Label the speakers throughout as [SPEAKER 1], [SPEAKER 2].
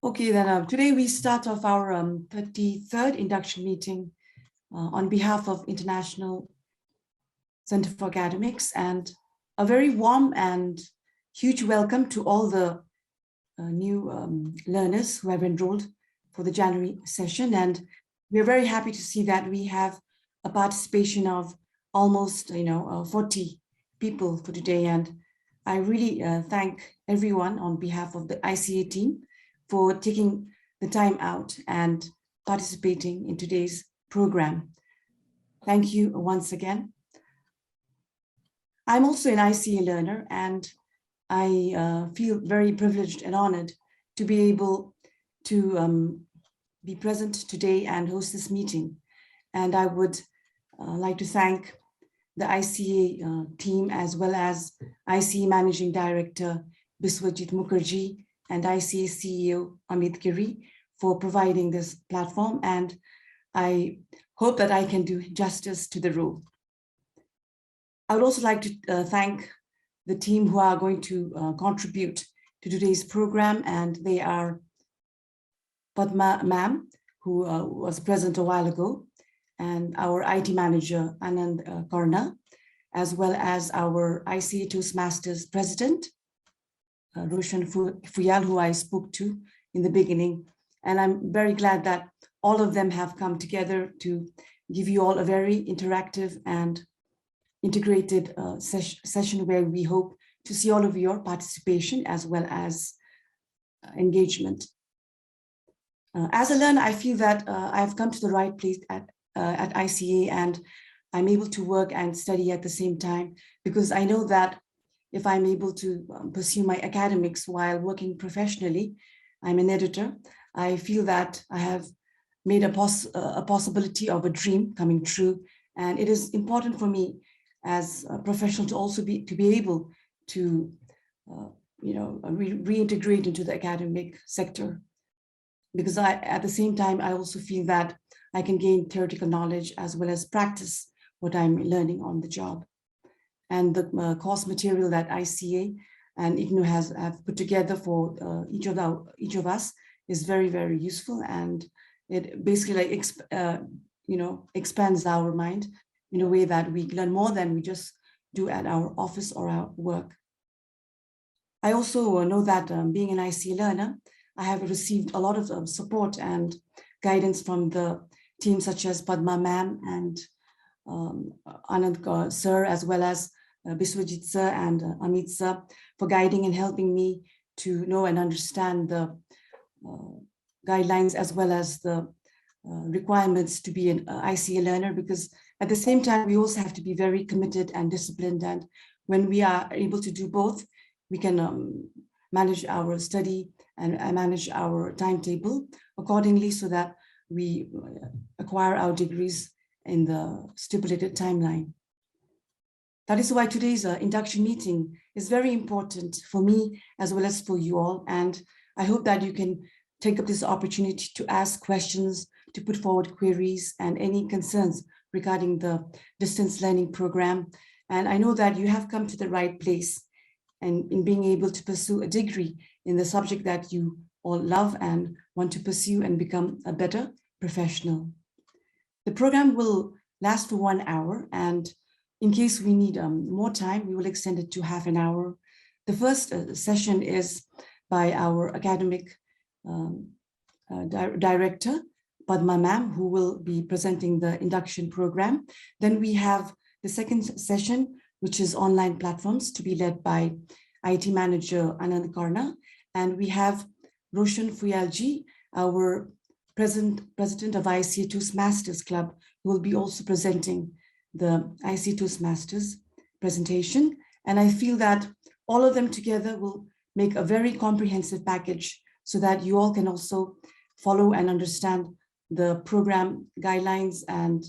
[SPEAKER 1] Okay, then today we start off our 33rd induction meeting on behalf of International Center for Academics, and a very warm and huge welcome to all the new learners who have enrolled for the January session. And we're very happy to see that we have a participation of almost 40 people for today. And I really thank everyone on behalf of the ICA team for taking the time out and participating in today's program. Thank you once again. I'm also an ICA learner, and I feel very privileged and honored to be able to be present today and host this meeting. And I would like to thank the ICA team, as well as ICA Managing Director Biswajit Mukherjee and ICA CEO Amit Giri for providing this platform. And I hope that I can do justice to the role. I would also like to thank the team who are going to contribute to today's program, and they are Padma Ma'am, who was present a while ago, and our IT manager, Anand Karna, as well as our ICA Toastmasters president, Roshan Fuyal, who I spoke to in the beginning. And I'm very glad that all of them have come together to give you all a very interactive and integrated session where we hope to see all of your participation as well as engagement. As a learner, I feel that I've come to the right place at ICA, and I'm able to work and study at the same time, because I know that if I'm able to pursue my academics while working professionally, I'm an editor, I feel that I have made a possibility of a dream coming true. And it is important for me as a professional to also be able to reintegrate into the academic sector, because at the same time I also feel that I can gain theoretical knowledge as well as practice what I'm learning on the job. And the course material that ICA and IGNU have put together for each of us is very, very useful, and it basically expands our mind in a way that we learn more than we just do at our office or our work. I also know that being an ICA learner, I have received a lot of support and guidance from the team, such as Padma Ma'am and Anand Sir, as well as Biswajit Sir and Amit Sir, for guiding and helping me to know and understand the guidelines as well as the requirements to be an ICA learner, because at the same time, we also have to be very committed and disciplined. And when we are able to do both, we can manage our study and manage our timetable accordingly so that we acquire our degrees in the stipulated timeline. That is why today's induction meeting is very important for me as well as for you all. And I hope that you can take up this opportunity to ask questions, to put forward queries and any concerns regarding the distance learning program. And I know that you have come to the right place and in being able to pursue a degree in the subject that you all love and want to pursue and become a better professional. The program will last for 1 hour, and in case we need more time, we will extend it to half an hour. The first session is by our academic director, Padma Ma'am, who will be presenting the induction program. Then we have the second session, which is online platforms, to be led by IT manager Anand Karna. And we have Roshan Fuyalji, our president of ICA Toastmasters Club, who will be also presenting the ICA Toastmasters presentation. And I feel that all of them together will make a very comprehensive package so that you all can also follow and understand the program guidelines and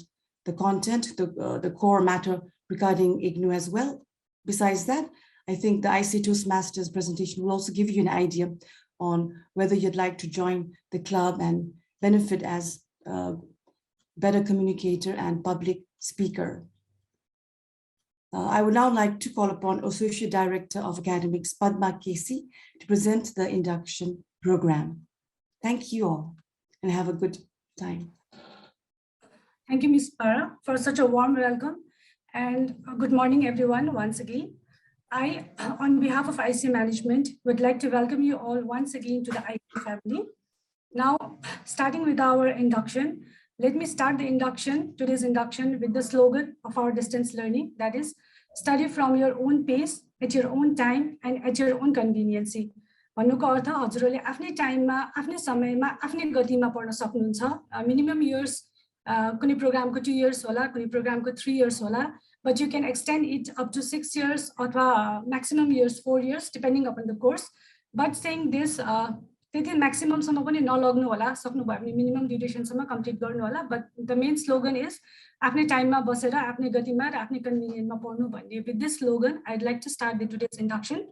[SPEAKER 1] the content, the core matter regarding IGNU as well. Besides that, I think the ICA Toastmasters presentation will also give you an idea on whether you'd like to join the club and benefit as a better communicator and public speaker. I would now like to call upon Associate Director of Academics, Padma Casey, to present the induction program. Thank you all and have a good time.
[SPEAKER 2] Thank you, Ms. Para, for such a warm welcome. And good morning, everyone, once again. I, on behalf of IC Management, would like to welcome you all once again to the IC family. Now, starting with our induction, let me start today's induction with the slogan of our distance learning, that is, study from your own pace, at your own time, and at your own convenience. भन्नुको अर्थ हजुरले आफ्नै टाइममा आफ्नै समयमा आफ्नै गतिमा पढ्न सक्नुहुन्छ मिनिमम इयर्स कुनै प्रोग्रामको 2 years होला कुनै प्रोग्रामको 3 years होला but you can extend it up to 6 years अथवा maximum years 4 years depending upon the course but saying this त्यति maximum सम्म पनि नलग्नु होला सक्नु भयो भने minimum duration सम्म कम्प्लिट गर्नु होला but the main slogan is आफ्नै टाइममा बसेर आफ्नै गतिमा र आफ्नै कन्भिनियन्टमा पढ्नु भन्ने with this slogan I'd like to start the today's induction.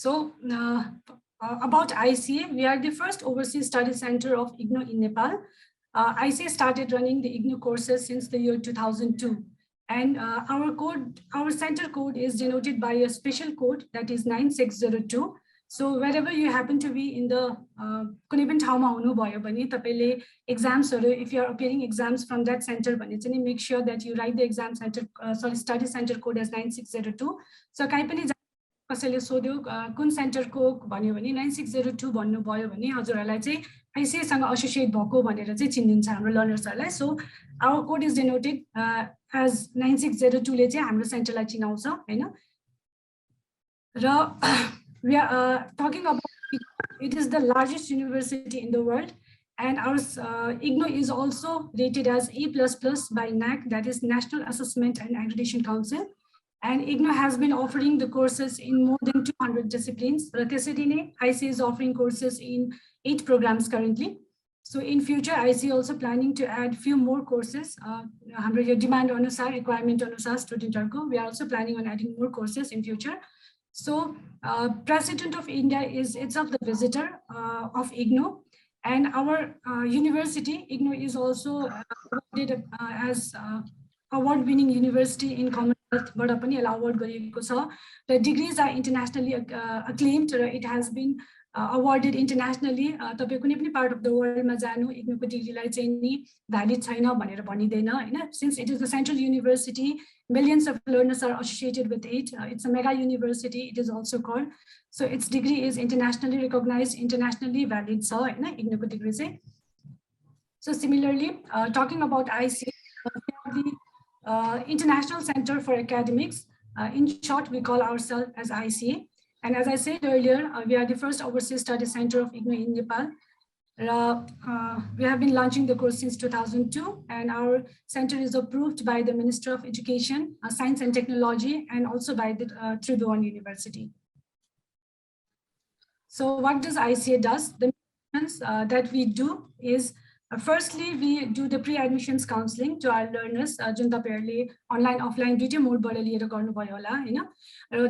[SPEAKER 2] So about ICA, we are the first overseas study center of IGNO in Nepal. ICA started running the IGNO courses since the year 2002. And our center code is denoted by a special code that is 9602. So wherever you happen to be in the कुनै पनि ठाउँमा हुनुभयो भने तपाईले examsहरु if you are appearing exams from that center भने चाहिँ make sure that you write the exam center study center code as 9602. So काहीँ पनि कसैले सोध्यो कुन सेन्टरको भन्यो भने 9602 भन्नुभयो भने हजुरहरुलाई चाहिँ आईसीए सँग एसोसिएट भएको भनेर चाहिँ चिनिन्छ हाम्रो लर्नर्सहरुलाई. So our code is denoted as 9602 ले चाहिँ हाम्रो सेन्टरलाई चिनाउँछ हैन. र we are talking about it is the largest university in the world and our IGNO is also rated as A++ by NAAC, that is National Assessment and Accreditation Council. And IGNO has been offering the courses in more than 200 disciplines. IC is offering courses in 8 programs currently. So in future, IC also planning to add few more courses. Demand anusar, requirement anusar, student arko. We are also planning on adding more courses in future. So President of India is itself the visitor of IGNO. And our university, IGNO is also awarded as award-winning university in Commonwealth, but award गरिएको छ. The degrees are internationally acclaimed. It has been awarded internationally. तपाईं कुनै पनि part of the world मा जानु इग्नोको डिग्रीलाई चाहिँ नि valid छैन भनेर भनिदैन हैन. Since it is a central university, millions of learners are associated with it. It's a mega university, it is also called. So its degree is internationally recognized, internationally valid छ हैन इग्नोको degree चाहिँ. So similarly, talking about IC, the International Center for Academics. In short, we call ourselves as ICA. And as I said earlier, we are the first overseas study center of IGNO in Nepal. We have been launching the course since 2002, and our center is approved by the Minister of Education, Science and Technology, and also by the Tribhuvan University. So what does ICA does? The that we do is firstly, we do the pre-admissions counseling to our learners. जुन तपाईहरुले online offline दुईटै मोडबाट लिएर गर्नुभयो होला हैन.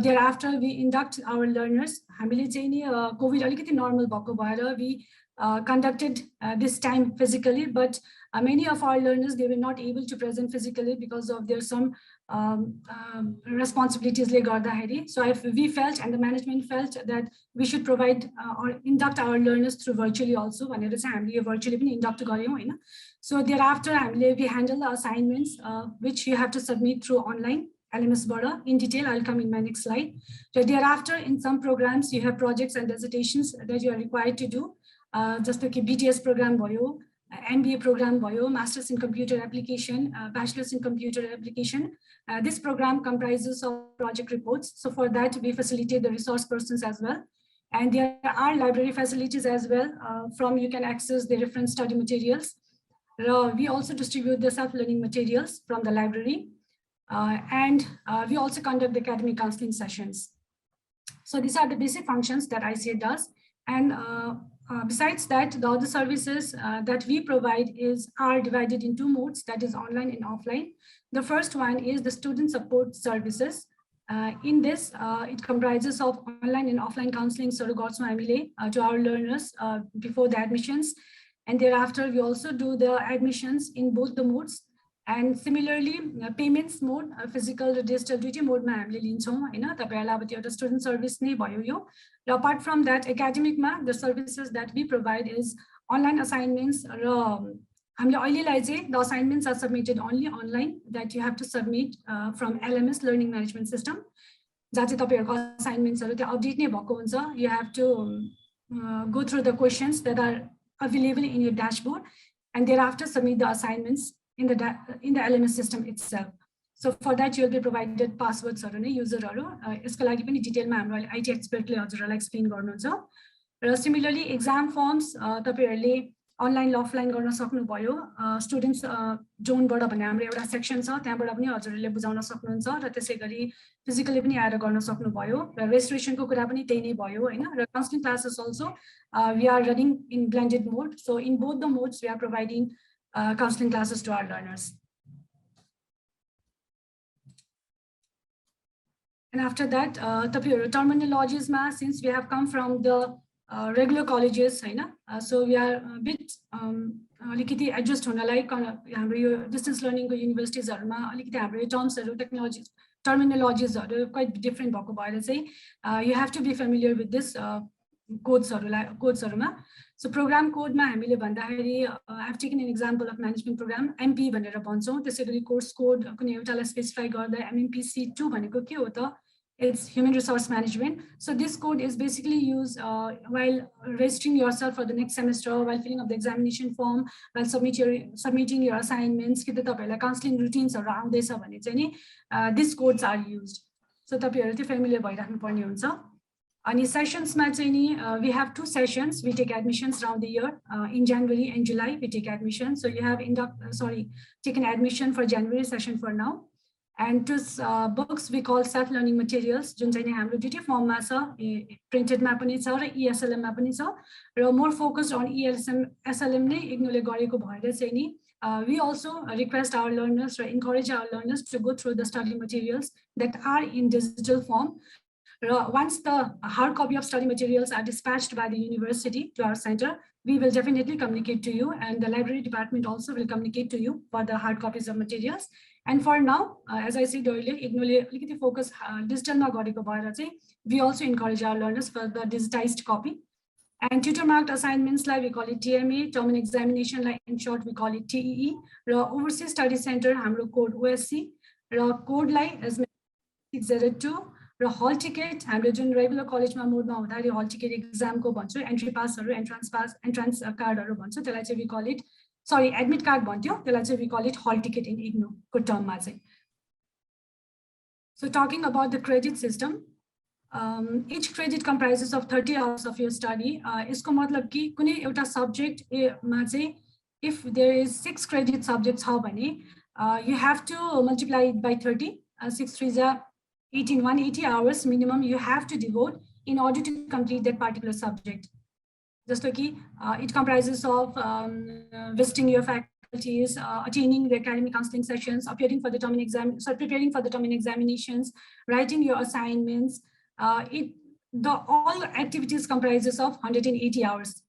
[SPEAKER 2] Thereafter we induct our learners. हामीले चाहिँ नि covid अलिकति normal भएको भएर we conducted this time physically, but many of our learners, they were not able to present physically because of their some responsibilities. So we felt, and the management felt, that we should provide or induct our learners through virtually also. Virtually induct. So thereafter, we handle the assignments which you have to submit through online. LMS border. In detail, I'll come in my next slide. So thereafter, in some programs, you have projects and dissertations that you are required to do. Just like a BTS program भयो, MBA program भयो, Masters in Computer Application, Bachelor's in Computer Application. This program comprises of project reports. So for that, we facilitate the resource persons as well. And there are library facilities as well. From you can access the reference study materials. We also distribute the self-learning materials from the library. And we also conduct the academic counseling sessions. So these are the basic functions that ICA does. And besides that, the other services that we provide are divided in 2 modes, that is online and offline. The first one is the student support services. In this, it comprises of online and offline counseling to our learners before the admissions. And thereafter, we also do the admissions in both the modes. And similarly, payments mode, physical raw digital duty mode मा हामीले लिन्छौँ हैन तपाईहरुलाई अब त्यो एउटा student service नै भयो यो र apart from that academic मा the services that we provide is online assignments र हामीले अहिलेलाई चाहिँ the assignments are submitted only online that you have to submit from LMS learning management system जहाँ चाहिँ तपाईहरुको assignmentsहरु त्यो अपडेट नै भएको हुन्छ you have to go through the questions that are available in your dashboard and thereafter submit the assignments in the LMS system itself. So for that you will be provided passwords or user यसको लागि पनि डिटेलमा हाम्रो IT expertले हजुरहरुलाई explain गर्नुहुन्छ र similarly exam firms तपाईहरुले online offline गर्न सक्नुभयो students जोनबाट भन्ने हाम्रो एउटा सेक्सन छ त्यहाँबाट पनि हजुरहरुले बुझाउन सक्नुहुन्छ र त्यसैगरी फिजिकली पनि आएर गर्न सक्नुभयो र रेजिस्ट्रेसनको कुरा पनि त्यही नै भयो हैन र counselling classes also we are running in blended mode, so in both the modes we are providing counseling classes to our learners. And after that, terminologies ma, since we have come from the regular colleges, so we are a bit alikiti adjust hunalai हाम्रो यो distance learning को universities हरुमा अलिकति हाम्रो terms हरु terminologies हरु quite different भएको भएर चाहिँ you have to be familiar with this codes हरुमा. So program code ma हामीले भन्दाखेरि I have taken an example of management program MP भनेर भन्छौं त्यसैगरी course code कुनै एउटालाई स्पेसिफाई गर्दा MMPC2 भनेको के हो त it's human resource management. So this code is basically used while registering yourself for the next semester, while filling up the examination form, while submitting your assignments, कि त तपाईहरुलाई counseling routines हरु आउँदैछ भने चाहिँ नि these codes are used. So तपाईहरु त्यो familiar भइराख्नु पर्ने हुन्छ. अनि sessions मा चाहिँ नि we have 2 sessions. We take admissions around the year. In January and July we take admission. So you have taken admission for January session for now. And to books we call self-learning materials. जुन चाहिँ नि हाम्रो दुईटै फर्ममा छ, printed मा पनि छ र ESLM मा पनि छ र more focused on ESLM नै इग्नोले गरेको भएर चाहिँ नि we also request our learners or encourage our learners to go through the study materials that are in digital form. Once the hard copy of study materials are dispatched by the university to our center, we will definitely communicate to you, and the library department also will communicate to you for the hard copies of materials. And for now, as I said earlier, ignore focus digital ma gareko bhayera chai we also encourage our learners for the digitized copy. And tutor marked assignments like we call it TMA, term and examination like in short we call it TEE. Overseas Study Center hamro code OSC, code like as 602. Raw hall ticket हाम्रो जुन regular कलेजमा मोडमा हुँदाखेरि hall ticket exam को भन्छौ entry पासहरु entrance कार्डहरु भन्छ त्यसलाई चाहिँ we call it admit card भन्थ्यो त्यसलाई चाहिँ we call it hall ticket in IGNO को टर्ममा चाहिँ. So talking about the credit system, each credit comprises of 30 hours of your study. यसको मतलब कि कुनै एउटा सब्जेक्ट मा चाहिँ if there is 6 credit subjects छ भने you have to multiply it by 30. 6 3 is 18, 180 hours minimum you have to devote in order to complete that particular subject. Just like it comprises of visiting your faculties, attending the academic counseling sessions, appearing for the term and preparing for the term and examinations, writing your assignments. All activities comprises of 180 hours.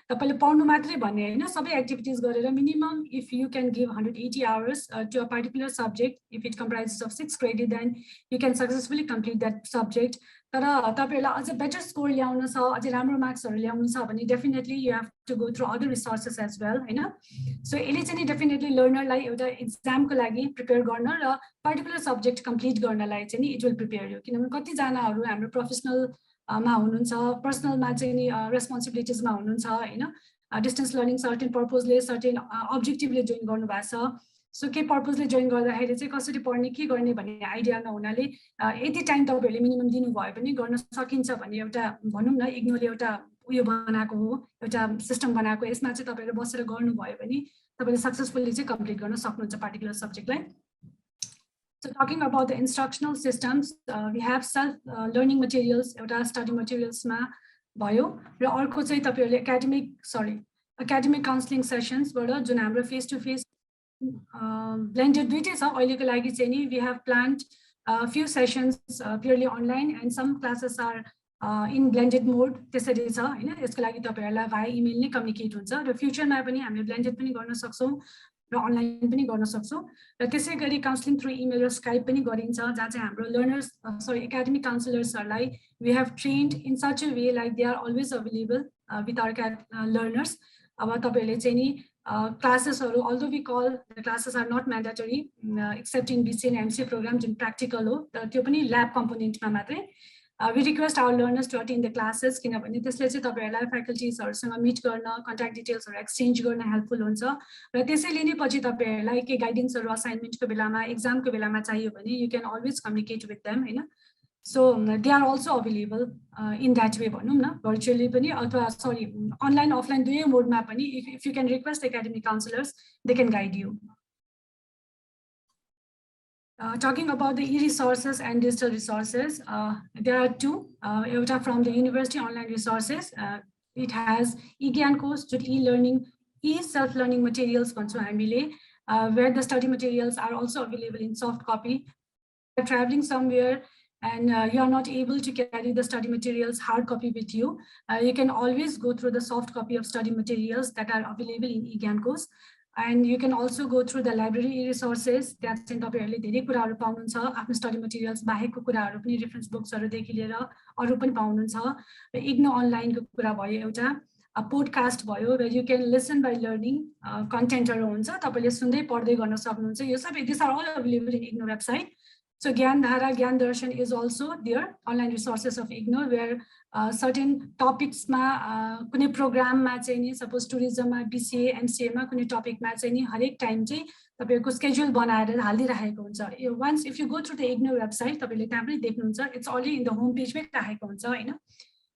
[SPEAKER 2] तपाईले पढ्नु मात्रै भन्ने हैन सबै activities गरेर minimum if you can give 180 hours to a particular subject, if it comprises of 6 credit, then you can successfully complete that subject. तर तपाईहरुलाई अझ better score ल्याउन छ अझ राम्रो मार्क्सहरु ल्याउन छ भने definitely you have to go through other resources as well Hahn. So यसले चाहिँ definitely लर्नरलाई एउटा एक्जाम को लागि प्रिपेयर गर्न र पर्टिकुलर सब्जेक्ट कम्प्लिट गर्नलाई चाहिँ नि it will prepare you. किनभने कति जनाहरु हाम्रो प्रोफेसनल मा हुनुहुन्छ, पर्सनल मा चाहिँ नि रेस्पोन्सिबिलिटीज मा हुनुहुन्छ हैन, डिस्टेन्स लर्निङ सर्टेन पर्पजले सर्टेन अब्जेक्टिभले जोइन गर्नु भएको छ. सो के पर्पजले जोइन गर्दाखेरि चाहिँ कसरी पढ्ने के गर्ने भन्ने आइडिया नहुनाले यति टाइम तपाईहरुले मिनिमम दिनु भयो भने गर्न सकिन्छ भन्ने एउटा भनौं न इग्नोले एउटा उयो बनाएको हो, एउटा सिस्टम बनाएको. यसमा चाहिँ तपाईहरु बसेर गर्नु भयो भने तपाईले सक्सेसफुली चाहिँ कम्प्लिट गर्न सक्नुहुन्छ particular सब्जेक्टलाई. So talking about the instructional systems, we have self-learning materials, study materials ma भयो र अर्को चाहिँ तपाईहरुले academic counseling sessions बाट जुन हाम्रो face to face blended दुईटै छ अहिलेको लागि चाहिँ नि we have planned a few sessions purely online and some classes are in blended mode त्यसरी छ हैन. यसको लागि तपाईहरुलाई via email नै कम्युनिकेट हुन्छ र फ्युचरमा पनि हामीले blended पनि गर्न सक्छौं. र अनलाइन पनि गर्न सक्छौँ र त्यसै गरी काउन्सिलिङ थ्रु इमेल र स्काइप पनि गरिन्छ जहाँ चाहिँ हाम्रो लर्नर्स एकाडेमिक काउन्सिलर्सहरूलाई we have trained in such a way like they are always available with our learners अब तपाईँहरूले चाहिँ नि क्लासेसहरू although we call the classes are not mandatory except in BC and MC program जुन practical हो तर त्यो पनि ल्याब कम्पोनेन्टमा मात्रै we request our learners to attend the classes किनभने त्यसले चाहिँ तपाईहरुलाई फ्याकल्टीजहरुसँग मिट गर्न कन्ट्याक्ट डिटेल्सहरु एक्सचेन्ज गर्न हेल्पफुल हुन्छ र त्यसैले नै पछि तपाईहरुलाई के गाइडेन्सहरु असाइनमेन्टको बेलामा एक्जामको बेलामा चाहियो भने you can always communicate with them Hahn so they are also available in that way भनौं न virtually पनि अथवा सरी अनलाइन अफलाइन दुवै मोडमा पनि if you can request academic counselors they can guide you. Talking about the e-resources and digital resources, there are two. From the university online resources, it has e-Gyan course, e-learning, e-self-learning materials, where the study materials are also available in soft copy. If you're traveling somewhere and you are not able to carry the study materials hard copy with you, you can always go through the soft copy of study materials that are available in e-Gyan course. And you can also go through the library resources that चाहिँ तपाईहरुले धेरै कुराहरु पाउनुहुन्छ आफ्नो study materials बाहेकको कुराहरु पनि reference बुक्सहरु देखि लिएर अरु पनि पाउनुहुन्छ र इग्नो अनलाइनको कुरा भयो एउटा पोडकास्ट भयो where you can listen by learning कन्टेन्टहरु हुन्छ तपाईले सुन्दै पढ्दै गर्न सक्नुहुन्छ यो सबै these are all available in IGNO website. So Gyandhara, Gyan Darshan is also there, online resources of IGNO, where certain topics ma kune program ma chahi ni suppose tourism ma BCA MCA ma kune topic ma chahi ni harik time chahi तपाईको schedule बनाएर हालिदिराखेको हुन्छ. Once if you go through the IGNO website तपाईले त्यहाँ पनि देख्नुहुन्छ it's already in the home page मै राखेको हुन्छ हैन.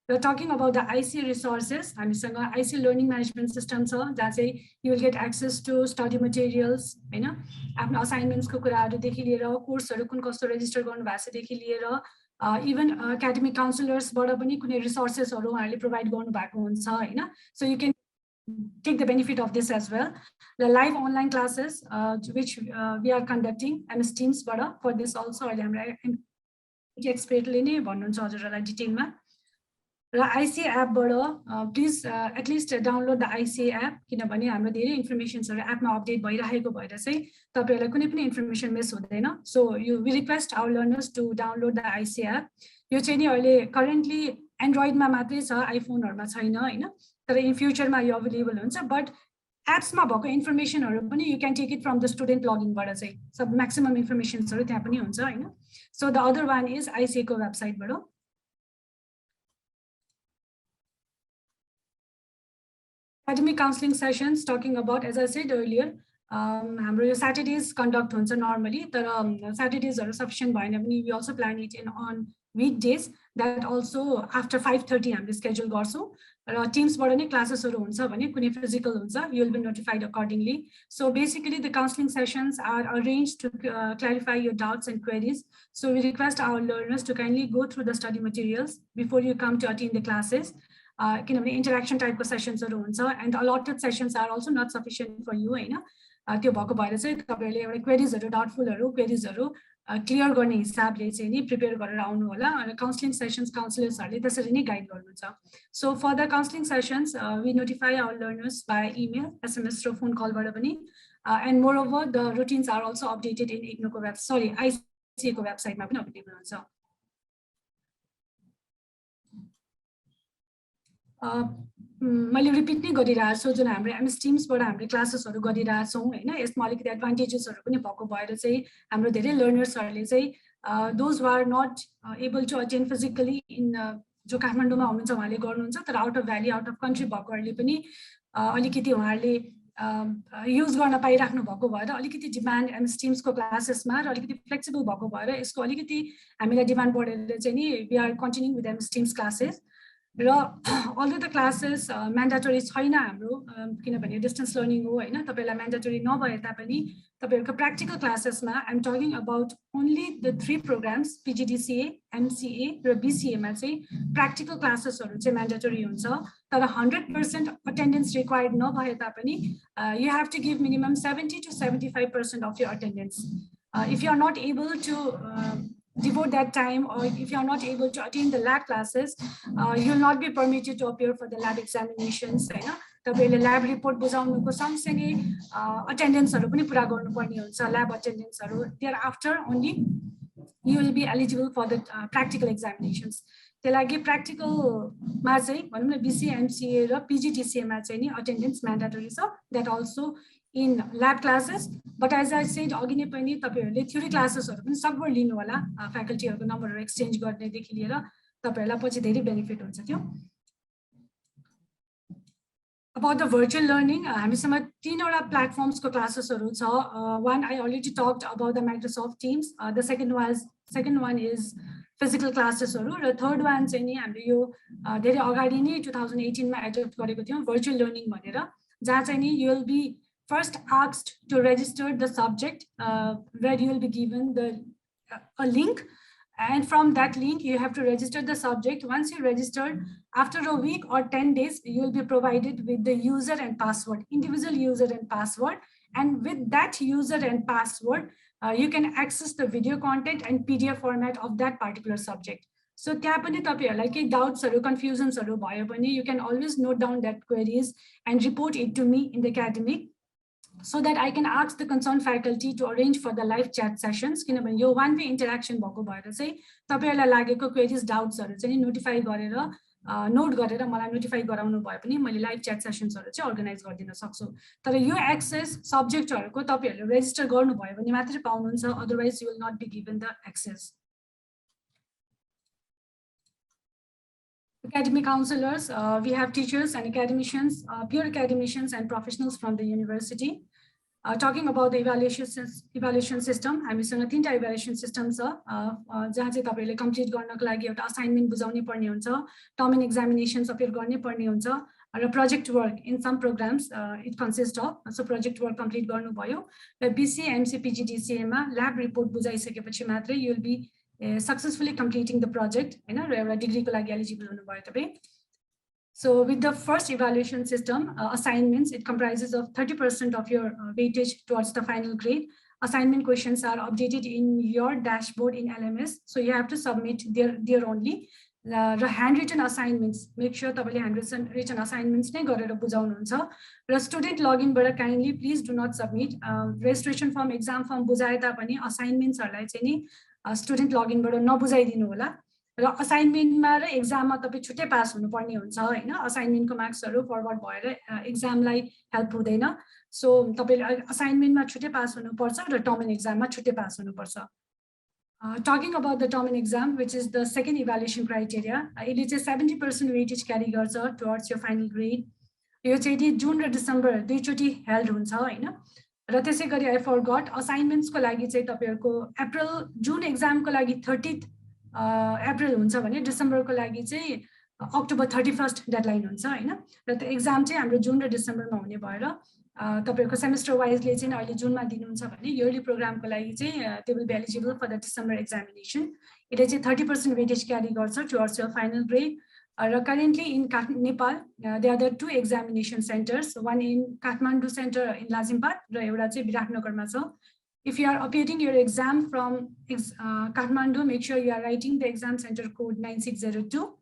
[SPEAKER 2] We're talking about the IC resources. हामीसँग IC learning management system छ जहाँ चाहिँ you will get access to study materials हैन आफ्नो assignments को कुराहरु देखि लिएर कोर्सहरु कुन कस्तो रेजिस्टर गर्नु भएको छ देखि लिएर even academic counselors बाट पनि कुनै रिसोर्सेसहरु उहाँहरूले प्रोवाइड गर्नु भएको हुन्छ हैन. So you can take the benefit of this as well. The live online classes which we are conducting MS Teams बाट for this also अहिले हाम्रो एक्सपर्टले नै भन्नुहुन्छ हजुरहरुलाई डिटेलमा र IC एप बाट please at least download the IC app किनभने हाम्रो धेरै इन्फर्मेसन्सहरु एपमा अपडेट भइरहेको भएर चाहिँ तपाईहरुलाई कुनै पनि इन्फर्मेसन मिस हुँदैन. So we request our learners to download the IC app. यो चाहिँ नि अहिले करेन्टली एन्ड्रोइडमा मात्रै छ आइफोनहरुमा छैन हैन तर इन फ्युचरमा यो अवेलेबल हुन्छ बट एप्समा भएको इन्फर्मेसनहरु पनि you can take it from the student लगइनबाट चाहिँ सब म्याक्सिमम इन्फर्मेसन्सहरु त्यहाँ पनि हुन्छ हैन. So the other one is IC को वेबसाइटबाट. Academic counseling sessions, talking about, as I said earlier, हाम्रो यो Saturdays conduct हुन्छ normally, तर Saturdays are sufficient भएन भने we also plan it in on weekdays. That also after 5:30 हामीले schedule गर्छौं र Teams बाट नै क्लासेसहरु हुन्छ भने कुनै physical हुन्छ you will be notified accordingly. So basically the counseling sessions are arranged to clarify your doubts and queries. So we request our learners to kindly go through the study materials before you come to attend the classes. Interaction type of sessions and allotted sessions are also not sufficient for you हैन त्यो भएको भएर चाहिँ तपाईहरुले एउटा क्वेरीजहरु डाउटफुलहरु क्वेरीजहरु clear गर्ने हिसाबले चाहिँ नि प्रिपेयर गरेर आउनु होला अनि काउन्सलिङ सेसन्स काउन्सिलर्सहरुले त्यसरी नै गाइड गर्नुहुन्छ. So for the counselling sessions we notify our learners by email SMS र फोन कलबाट पनि and moreover the routines are also updated in IGNO को IC को वेबसाइटमा पनि अवेलेबल हुन्छ. मैले रिपिट नै गरिरहेको छु जुन हाम्रो MS Teams बाट हामीले क्लासेसहरु गरिरहेका छौं हैन यसमा अलिकति एडभान्टेजेसहरु पनि भएको भएर चाहिँ हाम्रो धेरै लर्नर्सहरुले चाहिँ those who are not able to attend physically in जो काठमाडौँमा हुनुहुन्छ उहाँले गर्नुहुन्छ तर out of valley out of country भएकोहरुले पनि अलिकति उहाँहरूले युज गर्न पाइराख्नु भएको भएर अलिकति डिमान्ड MS Teams को क्लासेसमा र अलिकति फ्लेक्सिबल भएको भएर यसको अलिकति हामीलाई डिमान्ड बढेर चाहिँ नि we are continuing with MS Teams classes. Although the classes mandatory छैन हाम्रो किनभने डिस्टेन्स लर्निङ हो हैन तपाईलाई mandatory नभए तापनि तपाईहरुको practical classes मा I'm talking about only the 3 programs PGDCA, MCA raw BCA मा चाहिँ practical classes हरु चाहिँ mandatory हुन्छ तर 100% attendance required नभए तापनि you have to give minimum 70 to 75% of your attendance. If you are not able to devote that time or if you are not able to attend the lab classes, you will not be permitted to appear for the lab examinations. तपाईले lab report बुझाउनुको सँगसँगै अटेन्डेन्सहरु पनि पुरा गर्नुपर्ने हुन्छ lab अटेन्डेन्सहरु thereafter only you will be eligible for the practical examinations. त्यसलाई practicalमा चाहिँ भनौं न BCMCA र PGDCA मा चाहिँ नि attendance mandatory छ that also in lab classes, but as I said अघि नै पनि तपाईहरुले theory classes हरु पनि सकभर लिनु होला faculty हरुको नम्बरहरु एक्सचेन्ज गर्ने देखि लिएर तपाईहरुलाई पछि धेरै बेनिफिट हुन्छ त्यो. About the virtual learning, हामीसँग तीनवटा platforms को classes हरु छ. One I already talked about the Microsoft Teams. The second one is physical classes हरु र third one चाहिँ नि हामीले यो धेरै अगाडि नै 2018 मा एडप्ट गरेको थियौं virtual learning भनेर जहाँ चाहिँ नि you will be first asked to register the subject where you will be given a link. And from that link, you have to register the subject. Once you registered, after a week or 10 days, you will be provided with the user and password, individual user and password. And with that user and password, you can access the video content and PDF format of that particular subject. So, like doubts or confusions or you can always note down that queries and report it to me in the academic, so that I can ask the concerned faculty to arrange for the live chat sessions. किनभने यो one way interaction भएको भएर चाहिँ तपाईहरुलाई लागेको queries doubts हरु चाहिँ notify गरेर note गरेर मलाई notify गराउनु भयो पनि मैले live chat sessions हरु चाहिँ organize गरिदिन सक्छु. तर यो access subject हरुको तपाईहरुले register गर्नु भयो भने मात्रै पाउनुहुन्छ, otherwise you will not be given the access. Academic counselors, we have teachers and academicians, pure academicians and professionals from the university. Talking about the evaluation system, हामीसँग तीनटा evaluation system छ जहाँ चाहिँ तपाईले complete गर्नको लागि एउटा assignment बुझाउनै पर्ने हुन्छ, term and examinations appear गर्ने पर्ने हुन्छ र project work in some programs it consists of. So project work complete गर्नु भयो र BC MC PGDCA मा lab report बुझाइसकेपछि मात्रै you will be successfully completing the project हैन र एउटा डिग्री को लागि एलिजिबल हुनु भयो तपाई. So with the first evaluation system, assignments, it comprises of 30% of your weightage towards the final grade. Assignment questions are updated in your dashboard in LMS. So you have to submit there only. The handwritten assignments, make sure तपाईले handwritten assignments नै गरेर बुझाउनुहुन्छ र student login बाट kindly please do not submit registration form, exam form बुझाए तापनि assignments हरुलाई चाहिँ नि student login बाट नबुझाइदिनु होला र असाइनमेन्ट मा र एक्जाम मा तपाई छुट्टै पास हुनुपर्ने हुन्छ हैन. असाइनमेन्ट को मार्क्स हरु फरवर्ड भएर एक्जाम लाई हेल्प हुँदैन. सो तपाईले असाइनमेन्ट मा छुट्टै पास हुनुपर्छ र टर्म एन्ड एक्जाम मा छुट्टै पास हुनुपर्छ. Talking about the term and exam, which is the second evaluation criteria, it is a 70% weightage carry गर्छ towards your final grade. यो चाहिँ जुन र डिसेम्बर दुई चोटी हेल्ड हुन्छ हैन. र त्यसैगरी I forgot assignments को लागि चाहिँ तपाईहरुको अप्रिल जुन एक्जाम को लागि 30th अप्रिल हुन्छ भने डिसेम्बर को लागि चाहिँ अक्टोबर 31st डेडलाइन हुन्छ हैन. र त्यो एक्जाम चाहिँ हाम्रो जुन र डिसेम्बरमा हुने भएर तपाईहरुको सेमेस्टर वाइजले चाहिँ अहिले जुनमा दिनुहुन्छ भने इयरली प्रोग्राम को लागि चाहिँ they will be eligible for the December examination. यसले चाहिँ 30% weightage carry गर्छ towards your final grade. Currently in Nepal, there are the two examination centers, one in Kathmandu center in Lazimpat, र एउटा चाहिँ विराटनगरमा छ. If you are appearing your exam from Kathmandu, make sure you are writing the exam center code 9602.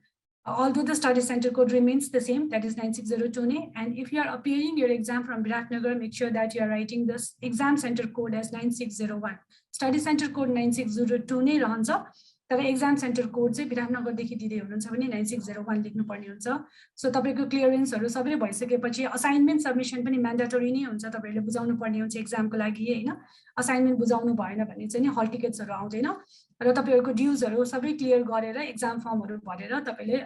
[SPEAKER 2] Although the study center code remains the same, that is 9602. And if you are appearing your exam from Viratnagar, make sure that you are writing this exam center code as 9601. Study center code 9602 नै रहन्छ. तर exam centre code चाहिँ विराटनगर देखि दिदै हुनुहुन्छ भने 9601 लेख्नु पर्ने हुन्छ. सो तपाईको क्लियरेन्सहरु सबै भइसकेपछि असाइनमेन्ट सबमिसन पनि म्यान्डेटरी नै हुन्छ. तपाईहरुले बुझाउनु पर्ने हुन्छ एक्जामको लागि हैन. असाइनमेन्ट बुझाउनु भएन भने चाहिँ नि हल टिकट्सहरु आउँदैन र तपाईहरुको ड्युजहरु सबै क्लियर गरेर एक्जाम फर्महरु भरेर तपाईले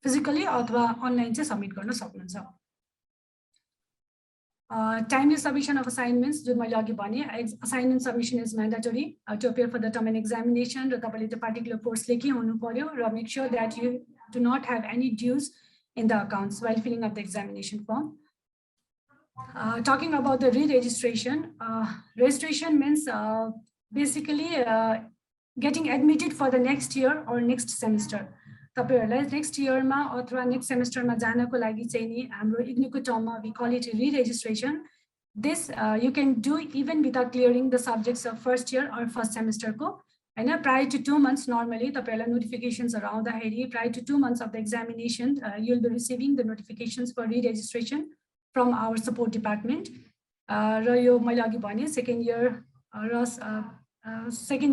[SPEAKER 2] फिजिकली अथवा अनलाइन चाहिँ सबमिट गर्न सक्नुहुन्छ. Timely submission of assignments, जुन मैले अघि भने assignment submission is mandatory to appear for the term and examination. र तपाईले त्यो particular course ले के हुनु पर्यो र make sure that you do not have any dues in the accounts while filling up the examination form. Talking about the re-registration, registration means basically getting admitted for the next year or next semester. तपाईहरुलाई next year मा अथवा next semester मा जानको लागि चाहिँ नि हाम्रो इग्नुको टर्ममा we call it re-registration. This you can do even without clearing the subjects of first year or first semester को. हैन prior to 2 months normally तपाईहरुलाई notifications आउँदाखेरि prior to 2 months of the examination you will be receiving the notifications for re-registration from our support department र यो मैले अघि भने second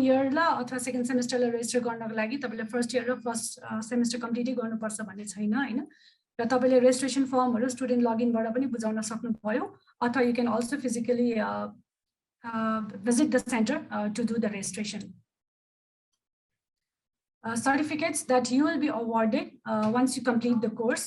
[SPEAKER 2] year ला अथवा second semester ला register गर्नको लागि तपाईले first year र first semester complete गर्नुपर्छ भन्ने छैन हैन र तपाईले registration फर्महरु student login बाट पनि बुझाउन सक्नुभयो अथवा you can also physically visit the center to do the registration. Certificates that you will be awarded once you complete the course.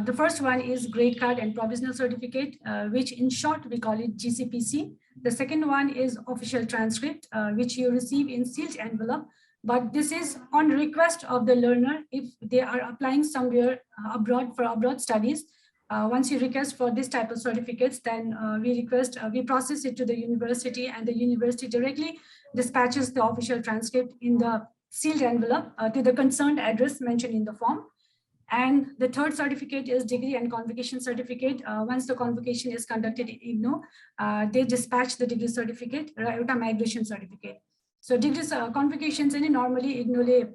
[SPEAKER 2] The first one is grade card and provisional certificate, which in short we call it GCPC. The second one is official transcript, which you receive in sealed envelope. But this is on request of the learner if they are applying somewhere abroad for abroad studies. Once you request for this type of certificates, then we process it to the university, and the university directly dispatches the official transcript in the sealed envelope to the concerned address mentioned in the form. And the third certificate is degree and convocation certificate. Once the convocation is conducted in IGNO, they dispatch the degree certificate, migration certificate. So degree convocations normally IGNO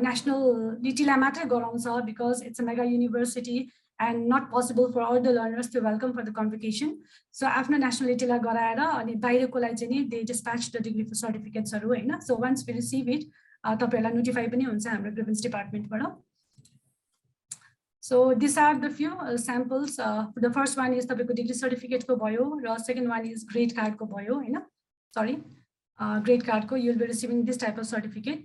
[SPEAKER 2] national litila matra garauncha because it's a mega university and not possible for all the learners to welcome for the convocation. So after national litila garaera ani bairako lai chai they dispatch the degree certificates haru haina. So once we receive it, तपाईहरुलाई notify पनि हुन्छ हाम्रो grievance department बाट. So these are the few samples. The first one is तपाईको degree certificate को भयो र second one is grade card को भयो हैन. Sorry, grade card को you will be receiving this type of certificate.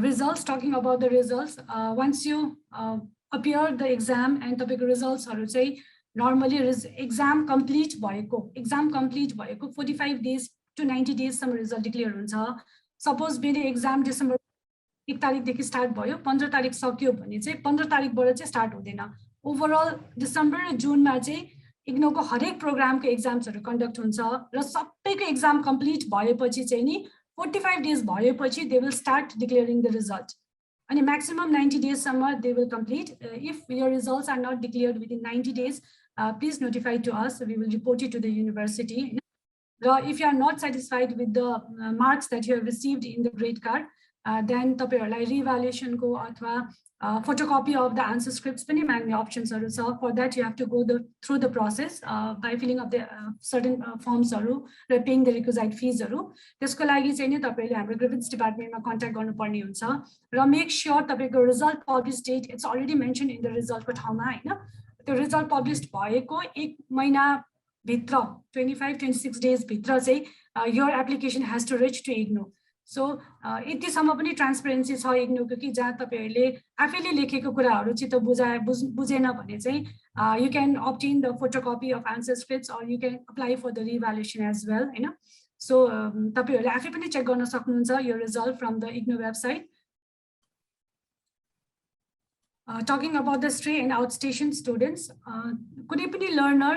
[SPEAKER 2] Results, talking about the results, once you appear the exam and तपाईको results हरु चाहिँ normally exam complete भएको 45 days to 90 days सम्म result declare हुन्छ. Suppose मेरो exam December 1 तारिखदेखि start भयो 15 तारिख सक्यो भने चाहिँ 15 तारिखबाट चाहिँ स्टार्ट हुँदैन. ओभरअल डिसेम्बर र जुनमा चाहिँ इग्नोको हरेक प्रोग्रामको एक्जाम्सहरु कन्डक्ट हुन्छ र सबैको एक्जाम कम्प्लिट भएपछि चाहिँ नि 45 डेज भएपछि they will start declaring the result. अनि म्याक्सिमम 90 डेज सम्म they will complete. If your results are not declared within 90 days please notify to us. We will report it to the university. If you are not satisfied with the marks that you have received in the grade card, then तपाईहरुलाई reevaluation को अथवा photocopy of the answer scripts पनि माग्ने options हरु छ. For that you have to go through the process by filling up the certain forms हरु र paying the requisite fees हरु. त्यसको लागि चाहिँ नि तपाईले हाम्रो grievance department मा contact गर्नुपर्ने हुन्छ र make sure तपाईको result published date it's already mentioned in the result को ठाउँमा हैन. त्यो result published भएको 1 महिना भित्र 25-26 days भित्र चाहिँ your application has to reach to IGNO. So यतिसम्म पनि ट्रान्सपेरेन्सी छ इग्नोको कि जहाँ तपाईहरुले आफैले लेखेको कुराहरु चाहिँ त बुझेन भने चाहिँ you can obtain the photocopy of answer scripts or you can apply for the reevaluation as well Hahn. So तपाईहरुले आफै पनि चेक गर्न सक्नुहुन्छ your result from the IGNO website. Talking about the stray and outstation students, कुनै पनि learner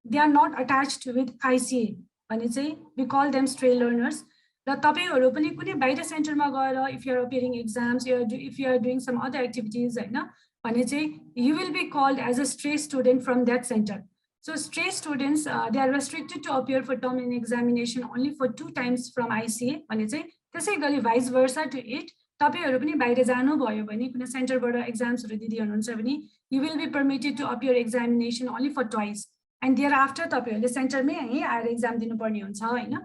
[SPEAKER 2] they are not attached with ICA भने चाहिँ we call them stray learners. र तपाईहरु पनि कुनै बाहिर सेन्टरमा गएर if you are appearing exams, if you are doing some other activities हैन भने चाहिँ you will be called as a stray student from that center. So stray students they are restricted to appear for term and examination only for 2 times from ICA भने चाहिँ त्यसैगरी vice versa to it. तपाईहरु पनि बाहिर जानु भयो भने कुनै सेन्टरबाट एक्जाम्सहरु दिदी हुनुहुन्छ भने you will be permitted to appear examination only for twice and thereafter तपाईहरुले सेन्टरमै आएर एक्जाम दिनुपर्ने हुन्छ हैन.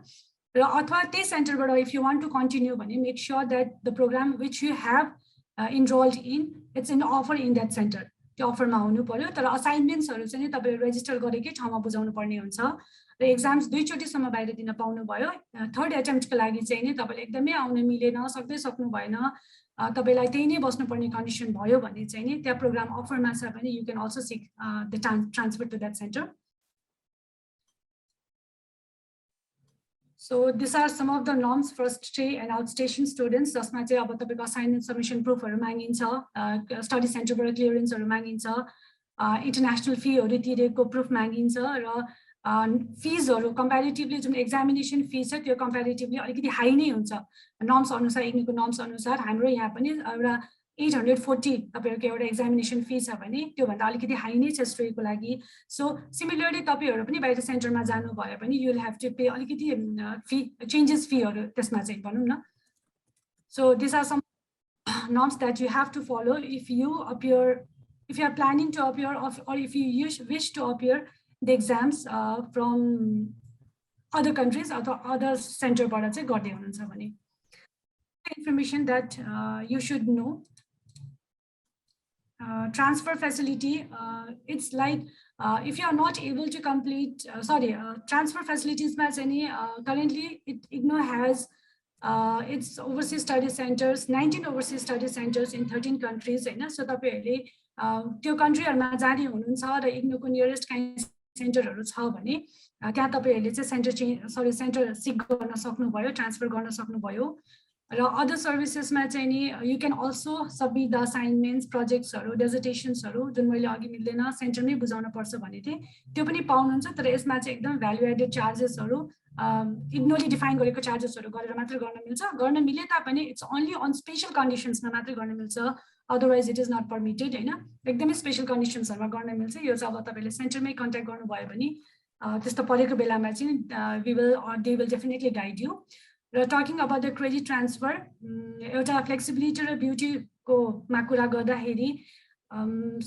[SPEAKER 2] र अथवा त्यही सेन्टरबाट if you want to continue भने make sure that the program which you have enrolled in it's an offer in that center. त्यो अफरमा हुनु पर्यो. तर असाइनमेन्ट्सहरु चाहिँ तपाईहरु रेजिस्टर गरेकै ठाउँमा बुझाउनु पर्ने हुन्छ र एक्जाम्स 2 चोटी सम्म बाहिर दिन पाउनु भयो. थर्ड अटेम्प्टको लागि चाहिँ नि तपाईले एकदमै आउन मिलेन सक्दै सक्नु भएन तपाईलाई त्यही नै बस्नु पर्ने कन्डिसन भयो भने चाहिँ नि त्यो प्रोग्राम अफरमा छ भने you can also seek the transfer to that center. So these are some of the norms for stray and outstation students. जसमा चाहिँ अब तपाईको assignment submission proof हरु मागिन्छ, study center बाट clearance हरु मागिन्छ, international fee हरु तिरेको proof मागिन्छ र fees हरु comparatively जुन examination fees छ त्यो comparatively अलिकति हाई नै हुन्छ. norms अनुसार इग्नोको norms अनुसार हाम्रो यहाँ पनि एउटा 840 तपाईहरुको एउटा एक्जामिनेसन फी छ भने त्यो भन्दा अलिकति हाई नै छ स्टोरीको लागि सो सिमिलरली तपाईहरु पनि बाहिर सेन्टरमा जानु भयो भने you will have to pay अलिकति फी चेन्जेस फीहरु त्यसमा चाहिँ भनौं न so this are some norms that you have to follow if you are planning to appear or if you wish to appear the exams from other countries or other center बाट चाहिँ गर्दै हुनुहुन्छ भने information that you should know transfer facility it's like if you are not able to complete transfer facilities ma चाहिँ नि currently IGNO has its overseas study centers 19 overseas study centers in 13 countries हैन सो तपाईहरुले त्यो कन्ट्रीहरुमा जाने हुनुहुन्छ र IGNO को nearest kind सेन्टरहरु छ भने त्यहाँ तपाईहरुले चाहिँ सेन्टर सिक गर्न सक्नुभयो ट्रान्सफर गर्न सक्नुभयो र अदर सर्भिसेसमा चाहिँ नि you can also submit the assignments प्रोजेक्ट्सहरु डेजर्टेसन्सहरु जुन मैले अघि मिल्दैन सेन्टरमै बुझाउन पर्छ भने त्यो पनि पाउनुहुन्छ तर यसमा चाहिँ एकदम भ्यालु एडेड चार्जेसहरु इग्नोरली डिफाइन गरेको चार्जेसहरु गरेर मात्र गर्न मिल्छ गर्न मिले तापनि इट्स ओन्ली अन स्पेशल कन्डिसन्समा मात्र गर्न मिल्छ otherwise it is not permitted हैन एकदमै स्पेशल कन्डिसन्सहरुमा गर्न मिल्छ यो चाहिँ अब तपाईले सेन्टरमै कन्ट्याक्ट गर्नु भयो भने त्यस्तो परेको बेलामा चाहिँ we will or they will definitely guide you र talking about the credit transfer एउटा फ्लेक्सिबिलिटी र ब्युटीको मा कुरा गर्दाखेरि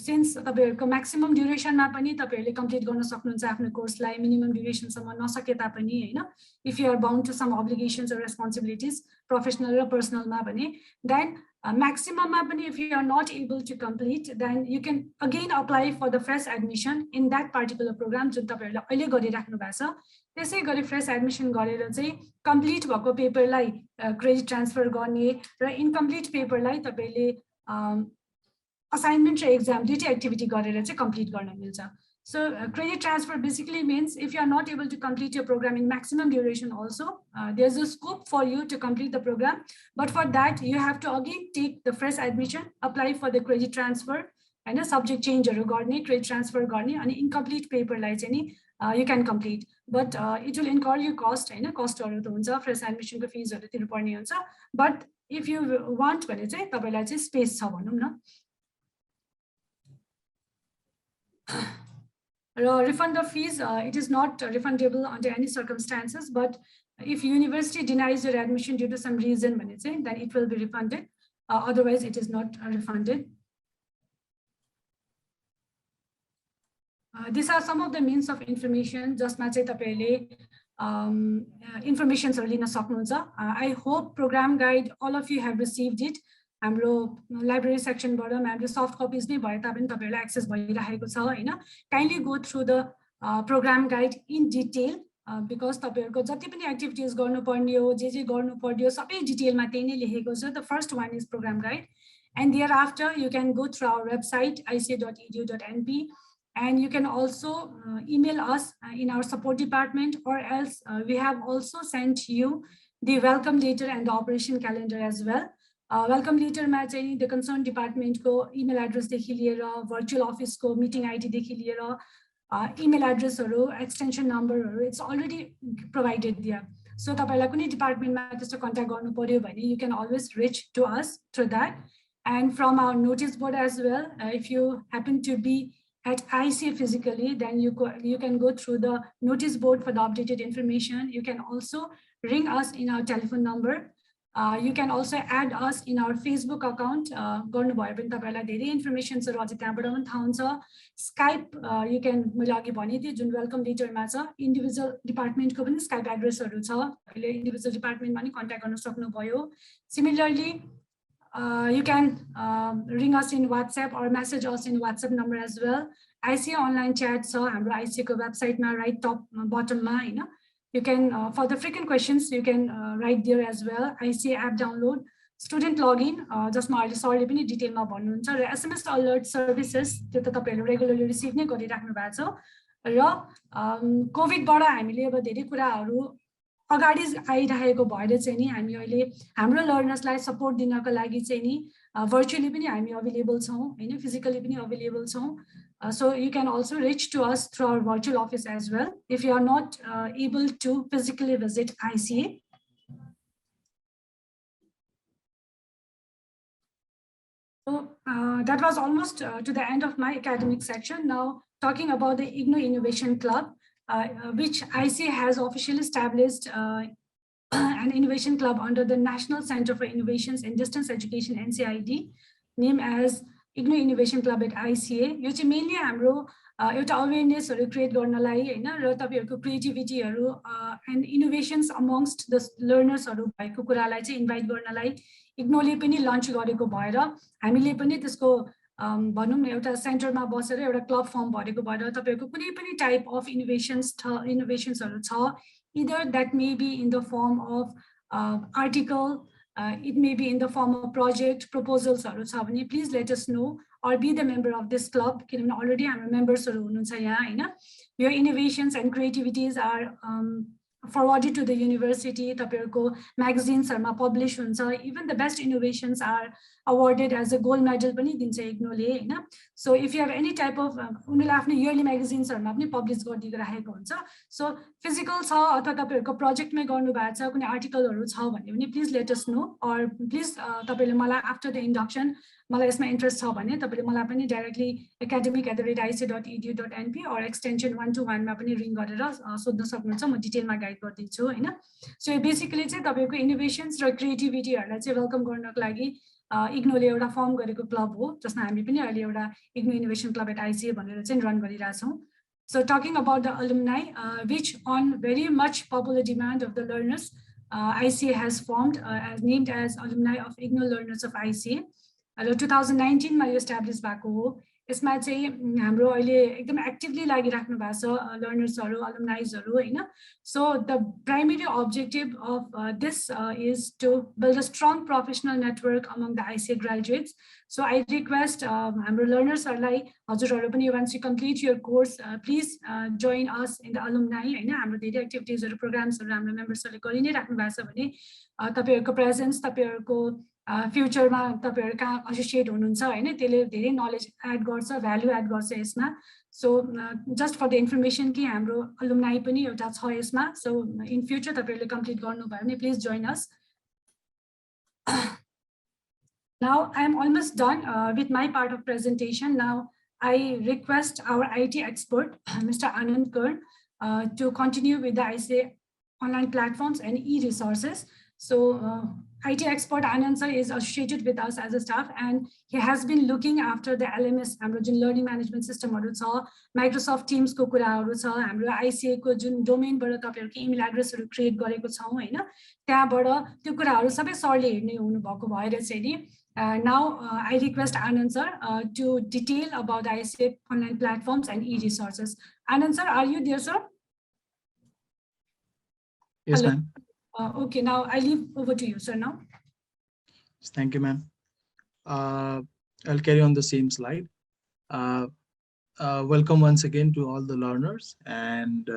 [SPEAKER 2] सिन्स तपाईहरुको म्याक्सिमम ड्युरेसनमा पनि तपाईहरुले कम्प्लिट गर्न सक्नुहुन्छ आफ्नो कोर्सलाई मिनिमम ड्युरेसनसम्म नसके तापनि हैन if you are bound to some obligations और रेस्पोन्सिबिलिटीज प्रोफेसनल र पर्सनलमा भने देन maximumमा पनि if you are not able to complete then you can again apply for the fresh admission in that particular program जुन तपाईहरुले अहिले गरिराख्नु भएको छ त्यसै गरी फ्रेश एडमिसन गरेर चाहिँ कम्प्लिट भएको पेपरलाई क्रेडिट ट्रान्सफर गर्ने र इनकम्प्लिट पेपरलाई तपाईले असाइनमेन्ट र एक्जाम दुईटै एक्टिभिटी गरेर चाहिँ कम्प्लिट गर्न मिल्छ So credit transfer basically means if you are not able to complete your program in maximum duration also, there's a scope for you to complete the program. But for that, you have to again take the fresh admission, apply for the credit transfer, and a subject change or credit transfer and incomplete paper like any you can complete. But it will incur you cost and cost or fresh admission fees or but if you want when it's space refund of fees, it is not refundable under any circumstances, but if university denies your admission due to some reason, then it will be refunded. Otherwise, it is not refunded. These are some of the means of information. Just information I hope program guide, all of you have received it. हाम्रो library सेक्सनबाट हाम्रो soft copies नै भए तापनि तपाईहरुलाई access भइरहेको छ हैन kindly go through the program guide in detail because तपाईहरुको जति पनि एक्टिभिटीज गर्नुपर्ने हो जे गर्नुपर्ने हो सबै डिटेलमा त्यही नै लेखेको छ the first one is programme guide and thereafter you can go through our website ica.edu.np and you can also email us in our support department or else we have also sent you the welcome letter and the operation calendar as well. Welcome letter ma chahi the concerned department ko email address dekhi liyera virtual office ko meeting ID dekhi liyera email address haru extension number haru it's already provided there so tapailai kuni department ma testo contact garnu paryo bhane you can always reach to us through that and from our notice board as well if you happen to be at ICA physically then you can go through the notice board for the updated information. You can also ring us in our telephone number. You can also add us in our Facebook account. गर्नु भयो भने तपाईलाई धेरै इन्फर्मेसन्सहरु अझै त्यहाँबाट पनि थाहा हुन्छ. Skype you can मैले अघि भने थिए जुन वेलकम लेटरमा छ इन्डिभिजुअल डिपार्टमेन्टको पनि स्काइप एड्रेसहरु छ. अहिले इन्डिभिजुअल डिपार्टमेन्टमा नि कन्ट्याक्ट गर्न सक्नुभयो. Similarly you can ring us in WhatsApp or message us in WhatsApp number as well. ICA online chat so हाम्रो ICA को website मा right top bottom मा हैन you can for the frequent questions you can write there as well. ICA app download student login just ma अहिले सरले पनि डिटेलमा भन्नुहुन्छ र SMS alert services त्यो त तपाईहरुले रेगुलरली रिसिभ नै गरिराख्नु भएको छ र कोभिड बाट हामीले अब धेरै कुराहरु अगाडि आइरहेको भएर चाहिँ नि हामी अहिले हाम्रो लर्नर्सलाई सपोर्ट दिनको लागि चाहिँ नि भर्चुअली पनि हामी अवेलेबल छौं हैन फिजिकली पनि अवेलेबल छौं. So you can also reach to us through our virtual office as well if you are not able to physically visit ICA. So that was almost to the end of my academic section. Now talking about the IGNO Innovation Club, which ICA has officially established an innovation club under the National Center for Innovations in Distance Education NCID, named as IGNO Innovation Club at ICA. यो चाहिँ mainly हाम्रो एउटा अवेरनेसहरू create गर्नलाई हैन र तपाईहरुको क्रिएटिभिटीहरू end इनोभेशन्स amongst the लर्नर्सहरू भएको कुरालाई चाहिँ invite गर्नलाई इग्नोले पनि लन्च गरेको भएर हामीले पनि त्यसको भनौं न एउटा सेन्टरमा बसेर एउटा क्लब फर्म गरेको भएर तपाईहरुको कुनै पनि टाइप अफ इनोभेशन्सहरू छ, either that may be in the form of article, it may be in the form of project proposals, please let us know or be the member of this club. Already I'm members. Your innovations and creativities are forwarded to the university. Magazines are published. Even the best innovations are awarded as a gold medal. So if you have any type of yearly magazines are published. So physical project article, please let us know, or please after the induction interest directly academic@ic.edu.np or extension 121 ring detail guide. So basically innovations or creativity welcome IGNO ले एउटा firm गरेको club हो जसमा हामी पनि अहिले एउटा IGNO Innovation Club at ICA भनेर चाहिँ run गरिरहेछौं. So talking about the alumni, which on very much popular demand of the learners, ICA has formed, named as alumni of IGNO Learners of ICA. 2019 मा यो establish भएको हो. यसमा चाहिँ हाम्रो अहिले एकदम एक्टिभली लागिराख्नु भएको छ लर्नर्सहरु, अलुमनाइजहरु हैन. So the primary objective of this is to build a strong professional network among the ICA graduates. So I request हाम्रो लर्नर्सहरुलाई हजुरहरु पनि once you complete your course, please join us in the alumni हैन. हाम्रो धेरै एक्टिभिटिजहरु प्रोग्राम्सहरु हाम्रो मेम्बर्सहरुले गरि नै राख्नु भएको छ भने तपाईहरुको प्रेजेन्स तपाईहरुको फ्युचरमा तपाईहरु कहाँ एसोसिएट हुनुहुन्छ हैन, त्यसले धेरै नलेज एड गर्छ, भ्यालु एड गर्छ यसमा. So just for the information कि हाम्रो अलुमनाइ पनि एउटा छ यसमा. सो इन फ्युचर तपाईहरुले कम्प्लिट गर्नुभयो भने please join us. Now I am almost done with my part of presentation. Now I request our IT expert, Mr. Anand Kern, to continue with the ICA online platforms and e-resources. So IT expert Anand sir is associated with us as a staff, and he has been looking after the LMS, हाम्रो जुन learning management system हरु छ, Microsoft Teams को कुराहरु छ, हाम्रो ICA को जुन domain बाट तपाईहरुको email address हरु create गरेको छौं हैन, त्यहाँबाट त्यो कुराहरु सबै सरले हेर्ने हुनु भएको भएर चाहिँ नि now I request Anand sir to detail about the ICA online platforms and e-resources. Anand sir, are you there, sir?
[SPEAKER 3] Yes, ma'am.
[SPEAKER 2] Okay, now I leave over to you, sir, now.
[SPEAKER 3] Thank you, ma'am. I'll carry on the same slide. Welcome once again to all the learners, and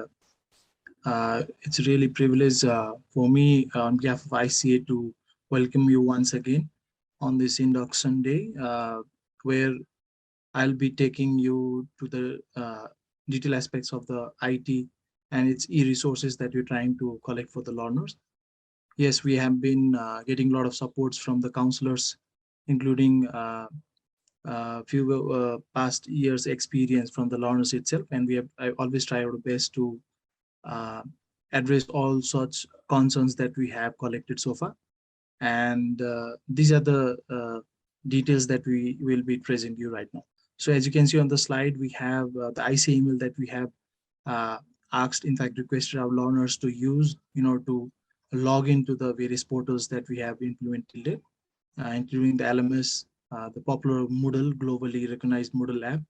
[SPEAKER 3] it's really a privilege for me on behalf of ICA to welcome you once again on this induction day, where I'll be taking you to the detailed aspects of the IT and its e-resources that we're trying to collect for the learners. Yes, we have been getting a lot of supports from the counselors, including few past years experience from the learners itself, and I always try our best to address all such concerns that we have collected so far. And these are the details that we will be presenting you right now. So as you can see on the slide, we have the ICA email that we have asked, in fact, requested our learners to use in order to log into the various portals that we have implemented, including the LMS, the popular Moodle, globally recognized Moodle app,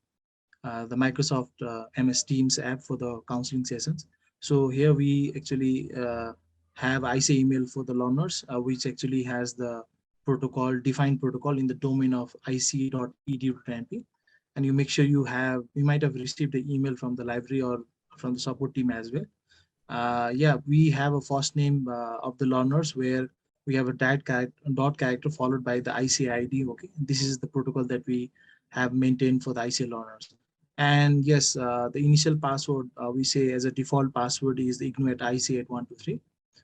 [SPEAKER 3] the Microsoft MS Teams app for the counseling sessions. So here we actually have ICA email for the learners, which actually has the protocol, defined protocol in the domain of ic.edu.np. And you make sure you might have received the email from the library or from the support team as well. Yeah, we have a first name of the learners where we have a dot character followed by the ICA ID. Okay, this is the protocol that we have maintained for the ICA learners. And yes, the initial password we say as a default password is the igno@ic8123.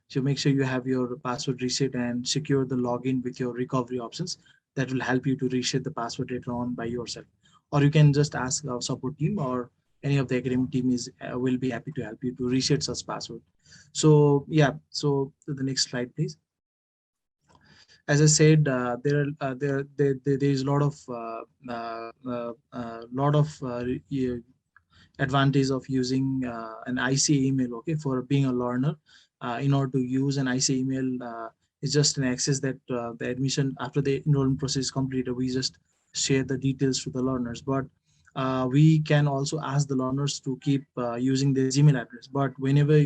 [SPEAKER 3] So make sure you have your password reset and secure the login with your recovery options. that will help you to reset the password later on by yourself. Or you can just ask our support team, or any of the academic team is will be happy to help you to reset such password. So yeah, so to the next slide, please. As I said, there is a lot of advantage of using an IC email, okay, for being a learner. In order to use an IC email, it's just an access that the admission after the enrollment process is completed, we just share the details to the learners. But we can also ask the learners to keep using their Gmail address. But whenever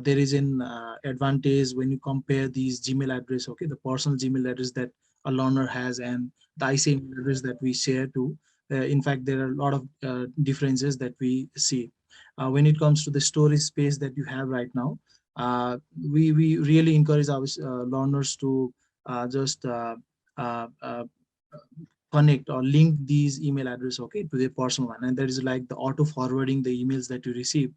[SPEAKER 3] there is an advantage when you compare these Gmail address, okay, the personal Gmail address that a learner has and the IC email address that we share to. In fact, there are a lot of differences that we see. When it comes to the storage space that you have right now, we really encourage our learners to just uh, uh, connect or link these email address, okay, to their personal one, and that is like the auto forwarding the emails that you receive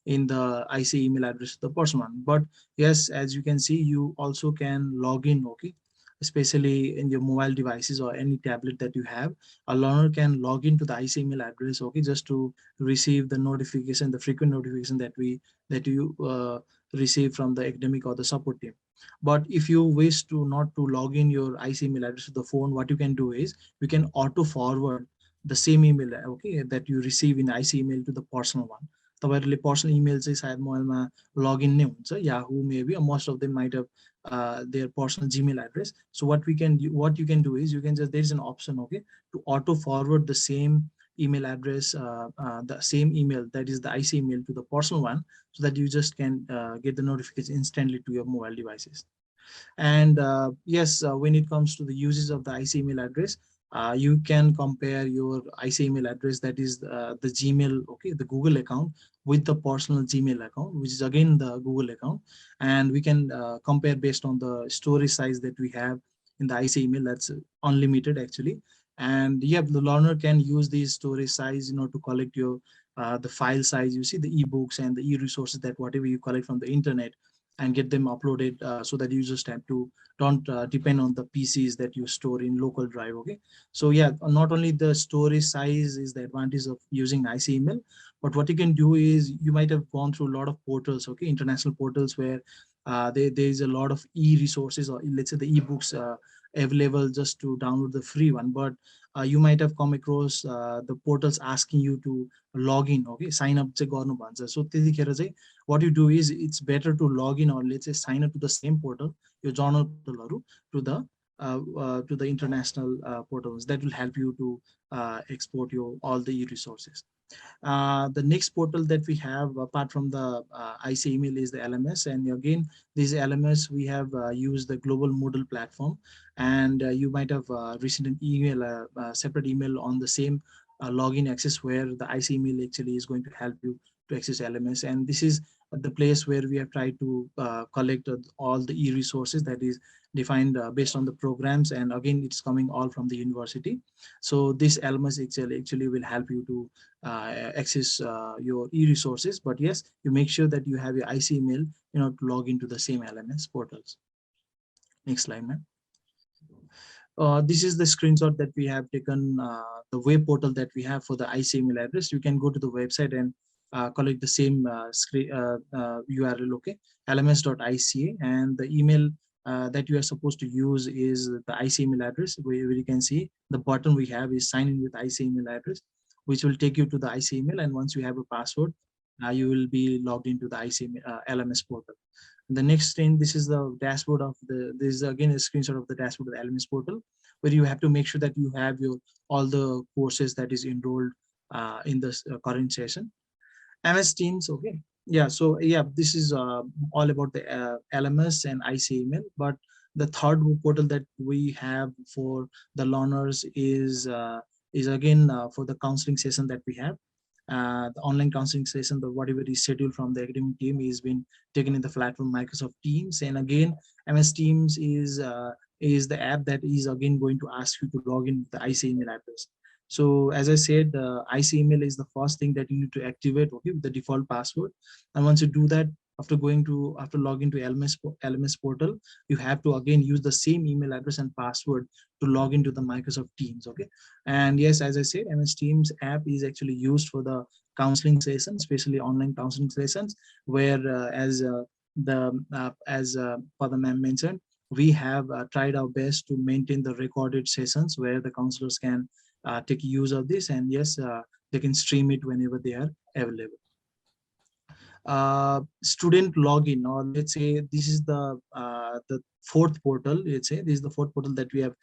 [SPEAKER 3] in the IC email address to the personal one. But yes, as you can see, you also can log in, okay, especially in your mobile devices or any tablet that you have. A learner can log into the IC email address, okay, just to receive the notification, the frequent notification that you receive from the academic or the support team. But if you wish to not to log in your IC email address to the phone, what you can do is you can auto forward the same email, okay, that you receive in IC email to the personal one. तपाईँहरूले personal email चाहिँ सायद मोबाइलमा login नै हुन्छ, Yahoo maybe most of them might have their personal Gmail address. So what you can do is you can just, there is an option, okay, to auto forward the same email address, the same email that is the IC email to the personal one, so that you just can get the notification instantly to your mobile devices. And yes, when it comes to the uses of the IC email address, you can compare your IC email address, that is the Gmail, okay, the Google account, with the personal Gmail account, which is again the Google account. And we can compare based on the storage size that we have in the IC email, that's unlimited actually. And yeah, the learner can use these storage size, to collect your the file size, you see, the ebooks and the e-resources, that whatever you collect from the internet, and get them uploaded, so that you just have to don't depend on the PCs that you store in local drive, okay. So yeah, not only the storage size is the advantage of using IC email, but what you can do is you might have gone through a lot of portals, okay, international portals, where there is a lot of e-resources, or let's say the ebooks available just to download the free one. But you might have come across the portals asking you to log in, okay, sign up चाहिँ गर्नु भन्छ. So त्यतिखेर चाहिँ what you do is it's better to log in, or let's say sign up to the same portal, your journal portal, to the international portals that will help you to export your all the e-resources. The next portal that we have apart from the IC email is the LMS. And again, this LMS, we have used the global Moodle platform, and you might have received an email, separate email on the same login access, where the IC email actually is going to help you to access LMS. And this is the place where we have tried to collect all the e-resources that is defined based on the programs, and again it's coming all from the university. So this LMS actually will help you to access your e-resources. But yes, you make sure that you have your IC email, to log into the same LMS portals. Next slide, ma'am. This is the screenshot that we have taken, the web portal that we have for the IC email address. You can go to the website and collect the same URL, okay, lms.ica, and the email that you are supposed to use is the IC email address, where you can see the button we have is sign in with IC email address, which will take you to the IC email. And once you have a password, you will be logged into the IC LMS portal. The next thing, this is the dashboard of this is again a screenshot of the dashboard of the LMS portal, where you have to make sure that you have your all the courses that is enrolled in this current session. MS Teams, okay. Yeah, so yeah, this is all about the LMS and IC email. But the third portal that we have for the learners is again for the counseling session that we have. The online counseling session, the whatever is scheduled from the academic team is been taken in the platform Microsoft Teams. And again, MS Teams is the app that is again going to ask you to log in with the IC email address. So as I said, IC email is the first thing that you need to activate, okay, with the default password. And once you do that, after logging to LMS portal, you have to again use the same email address and password to log into the Microsoft Teams. Okay, and yes, as I said, MS Teams app is actually used for the counseling sessions, especially online counseling sessions, where as Father Ma'am mentioned, we have tried our best to maintain the recorded sessions where the counselors can take use of this, and yes, they can stream it whenever they are available. Student login, or let's say this is the fourth portal. Let's say this is the fourth portal that we have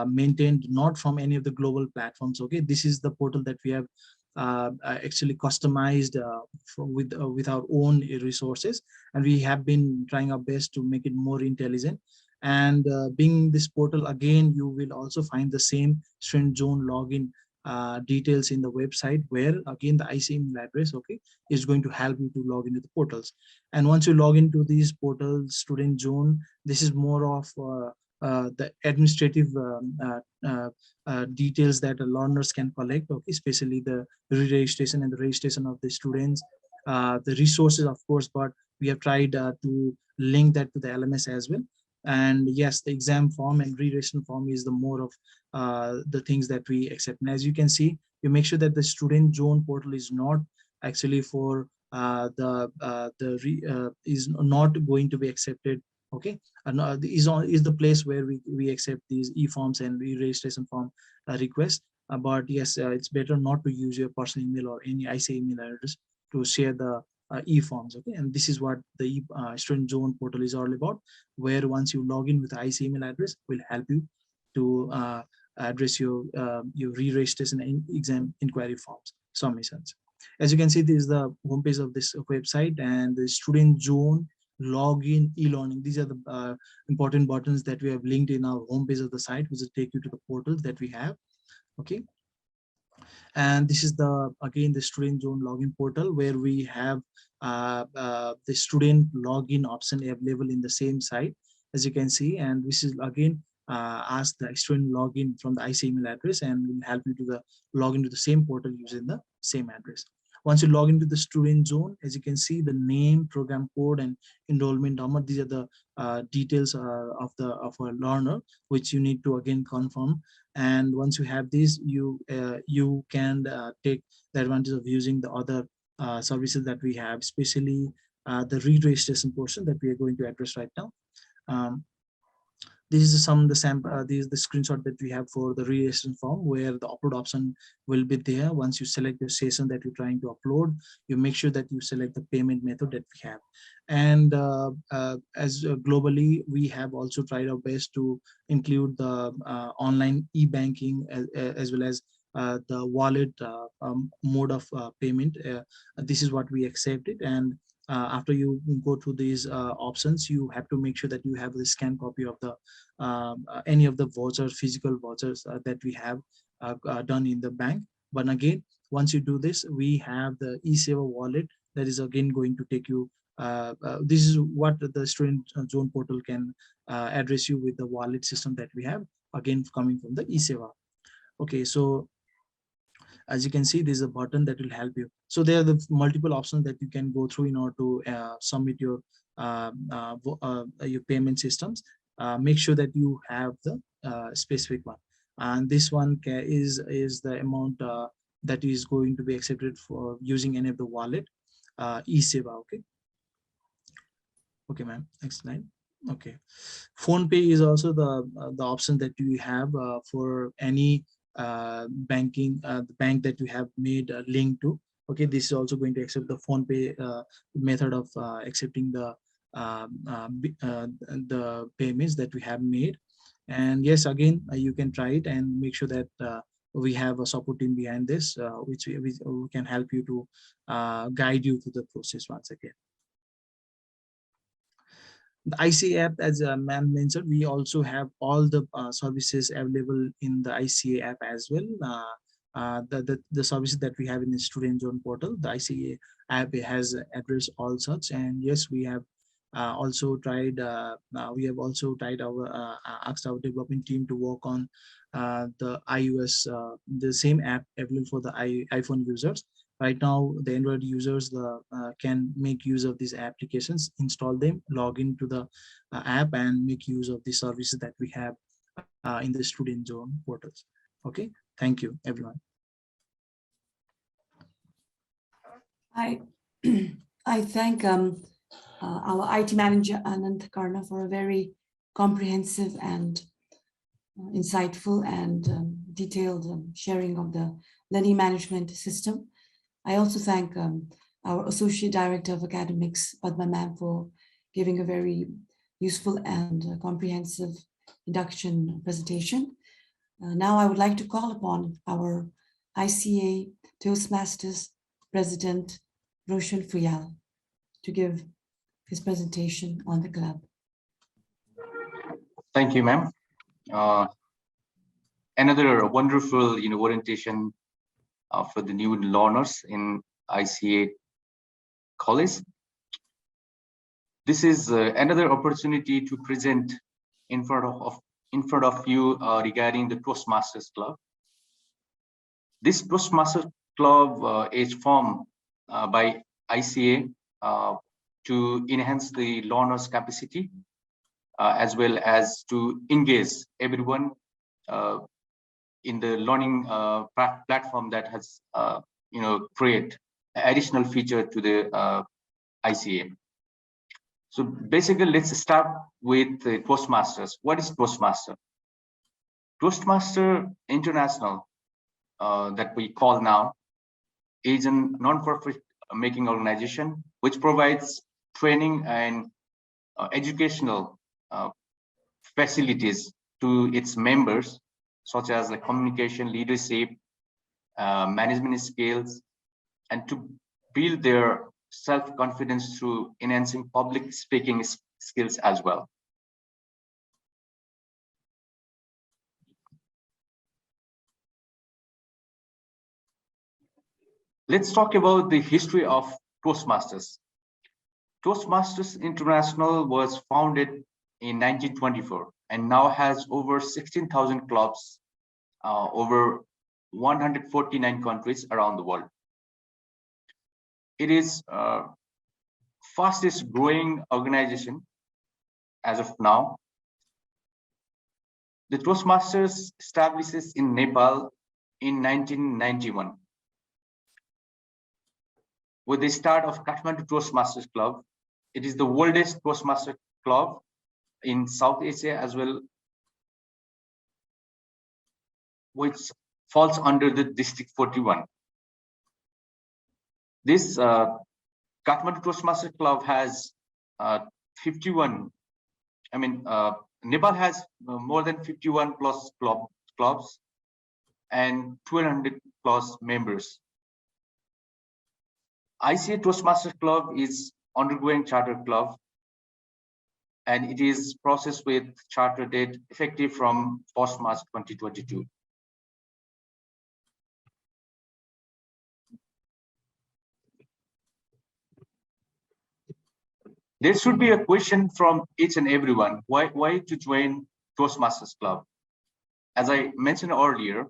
[SPEAKER 3] maintained, not from any of the global platforms. Okay, this is the portal that we have actually customized with our own resources, and we have been trying our best to make it more intelligent. And being this portal, again, you will also find the same student zone login details in the website, where again the IC email address, okay, is going to help you to log into the portals. And once you log into these portals, student zone, this is more of the administrative details that the learners can collect, okay, especially the re-registration and the registration of the students, the resources, of course, but we have tried to link that to the LMS as well. And yes, the exam form and re-registration form is the more of the things that we accept. And as you can see, you make sure that the student zone portal is not actually for is not going to be accepted. Okay, and is the place where we accept these e-forms and re-registration form requests. But yes, it's better not to use your personal email or any IC email address to share the e-forms. Okay, and this is what the student zone portal is all about, where once you log in with IC email address, will help you to address your re-registration and exam inquiry forms submissions. As you can see, this is the homepage of this website, and the student zone login e-learning. These are the important buttons that we have linked in our homepage of the site, which will take you to the portals that we have. Okay, and this is the again the student zone login portal, where we have the student login option available in the same site, as you can see. And this is again ask the student login from the IC email address, and will help you to the log into the same portal using the same address. Once you log into the student zone, as you can see, the name, program code, and enrollment number, these are the details of a learner, which you need to again confirm. And once you have this, you can take the advantage of using the other services that we have, especially the re-registration portion that we are going to address right now. This is some of the sample. This is the screenshot that we have for the re-registration form, where the upload option will be there. Once you select the session that you're trying to upload, you make sure that you select the payment method that we have. And as globally, we have also tried our best to include the online e-banking as well as the wallet mode of payment. This is what we accepted. And after you go through these options, you have to make sure that you have the scanned copy of the any of the vouchers, physical vouchers that we have done in the bank. But again, once you do this, we have the eSeva wallet that is again going to take you. This is what the student zone portal can address you with, the wallet system that we have, again coming from the eSeva. Okay, so as you can see, there's a button that will help you. So there are the multiple options that you can go through in order to submit your payment systems. Make sure that you have the specific one, and this one is the amount that is going to be accepted for using any of the wallet eSeva. Okay, okay, ma'am, next slide. Okay, phone pay is also the option that you have for any banking the bank that you have made a link to. Okay, this is also going to accept the phone pay method of accepting the payments that we have made. And yes, again, you can try it and make sure that we have a support team behind this, which we can help you to guide you through the process once again. The ICA app, as ma'am mentioned, we also have all the services available in the ICA app as well. The services that we have in the student zone portal, the ICA app has addressed all such. And yes, we have also tried our asked our development team to work on the iOS, the same app available for the iPhone users. Right now, the Android users can make use of these applications, install them, log into the app, and make use of the services that we have in the student zone portals. Okay, thank you, everyone.
[SPEAKER 1] I I thank our IT manager Anand Karna for a very comprehensive and insightful and detailed sharing of the learning management system. I also thank our Associate Director of Academics, Padma Ma'am, for giving a very useful and comprehensive induction presentation. Now I would like to call upon our ICA Toastmasters President, Roshan Fuyal, to give his presentation on the club.
[SPEAKER 4] Thank you, ma'am. Another wonderful orientation for the new learners in ICA college. This is another opportunity to present in front of you regarding the Toastmasters Club. This Toastmasters Club is formed by ICA to enhance the learners' capacity as well as to engage everyone in the learning platform that has create additional feature to the ICA. So basically, let's start with the Toastmasters. What is Toastmaster? Toastmaster International, that we call now, is a non-profit making organization which provides training and educational facilities to its members, such as like communication, leadership, management skills, and to build their self-confidence through enhancing public speaking skills as well. Let's talk about the history of Toastmasters. Toastmasters International was founded in 1924 and now has over 16,000 clubs, over 149 countries around the world. It is fastest growing organization as of now. The Toastmasters establishes in Nepal in 1991. With the start of Kathmandu Toastmasters Club, it is the oldest Toastmaster club in South Asia as well, which falls under the District 41. This Kathmandu Toastmaster Club has 51. Nepal has more than 51 plus clubs and 1,200 plus members. ICA Toastmaster Club is undergoing charter club, and it is processed with charter date effective from 1st March 2022. There should be a question from each and everyone. Why to join Toastmasters Club? As I mentioned earlier,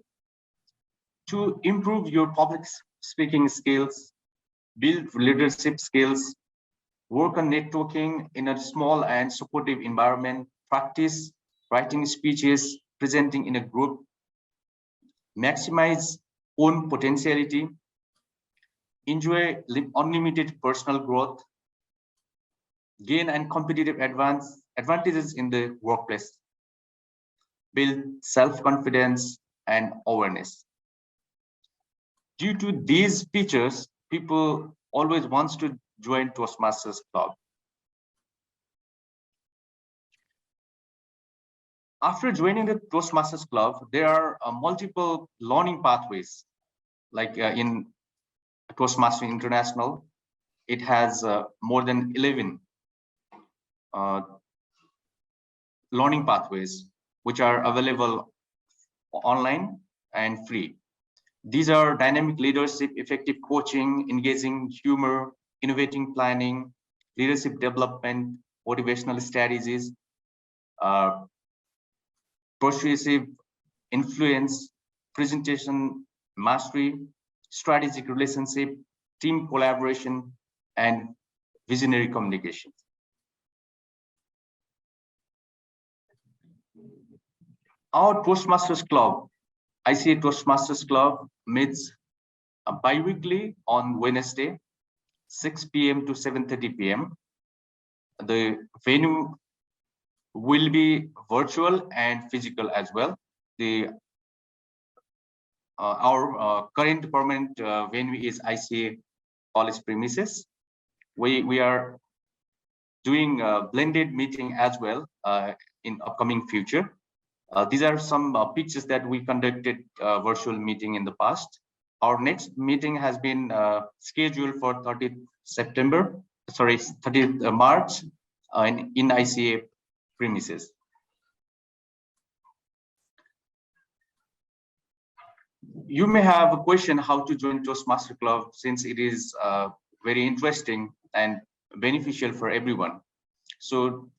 [SPEAKER 4] to improve your public speaking skills, build leadership skills, work on networking in a small and supportive environment, practice writing speeches, presenting in a group, maximize own potentiality, enjoy unlimited personal growth, gain and competitive advantages in the workplace, build self-confidence and awareness. Due to these features, people always wants to join Toastmasters Club. After joining the Toastmasters Club, there are multiple learning pathways. Like in Toastmasters International, it has more than 11 learning pathways, which are available online and free. These are dynamic leadership, effective coaching, engaging humor, innovating planning, leadership development, motivational strategies, persuasive influence, presentation mastery, strategic relationship, team collaboration, and visionary communication. Our Toastmasters Club, ICA Toastmasters Club, meets bi-weekly on Wednesday, 6 p.m. to 7:30 p.m. The venue will be virtual and physical as well. Our current permanent venue is ICA College premises. We are doing a blended meeting as well in upcoming future. These are some pictures that we conducted virtual meeting in the past. Our next meeting has been scheduled for 30th March in ICA premises. You may have a question how to join Toastmaster Club, since it is very interesting and beneficial for everyone. So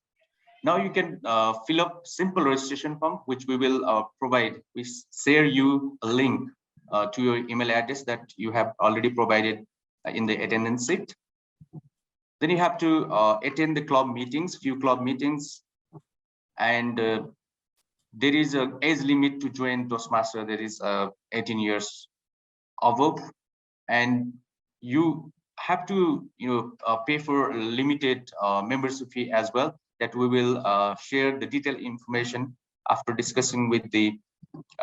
[SPEAKER 4] now you can fill up simple registration form, which we will provide. We share you a link to your email address that you have already provided in the attendance sheet. Then you have to attend the club meetings, few club meetings, and there is an age limit to join Toastmaster. There is 18 years above, and you have to pay for a limited membership fee as well, that we will share the detailed information after discussing with the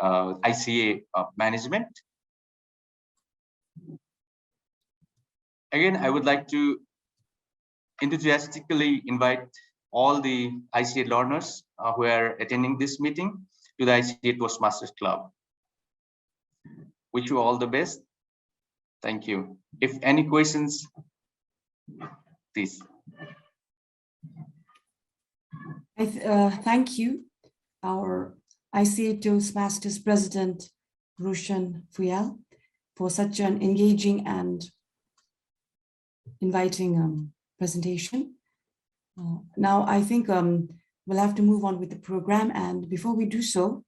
[SPEAKER 4] ICA management. Again, I would like to enthusiastically invite all the ICA learners who are attending this meeting to the ICA Toastmasters Club. Wish you all the best. Thank you. If any questions, please.
[SPEAKER 1] Thank you, our ICA Toastmasters President, Roshan Fuyal, for such an engaging and inviting presentation. Now, I think we'll have to move on with the program. And before we do so,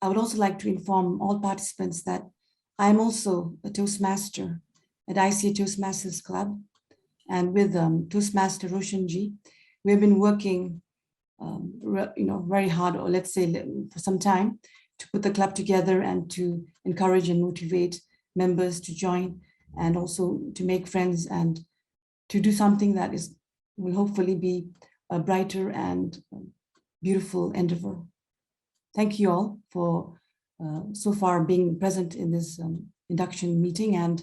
[SPEAKER 1] I would also like to inform all participants that I am also a Toastmaster at ICA Toastmasters Club. And with Toastmaster Roshanji, we have been working very hard, or let's say for some time, to put the club together and to encourage and motivate members to join, and also to make friends and to do something that will hopefully be a brighter and beautiful endeavor. Thank you all for so far being present in this induction meeting. And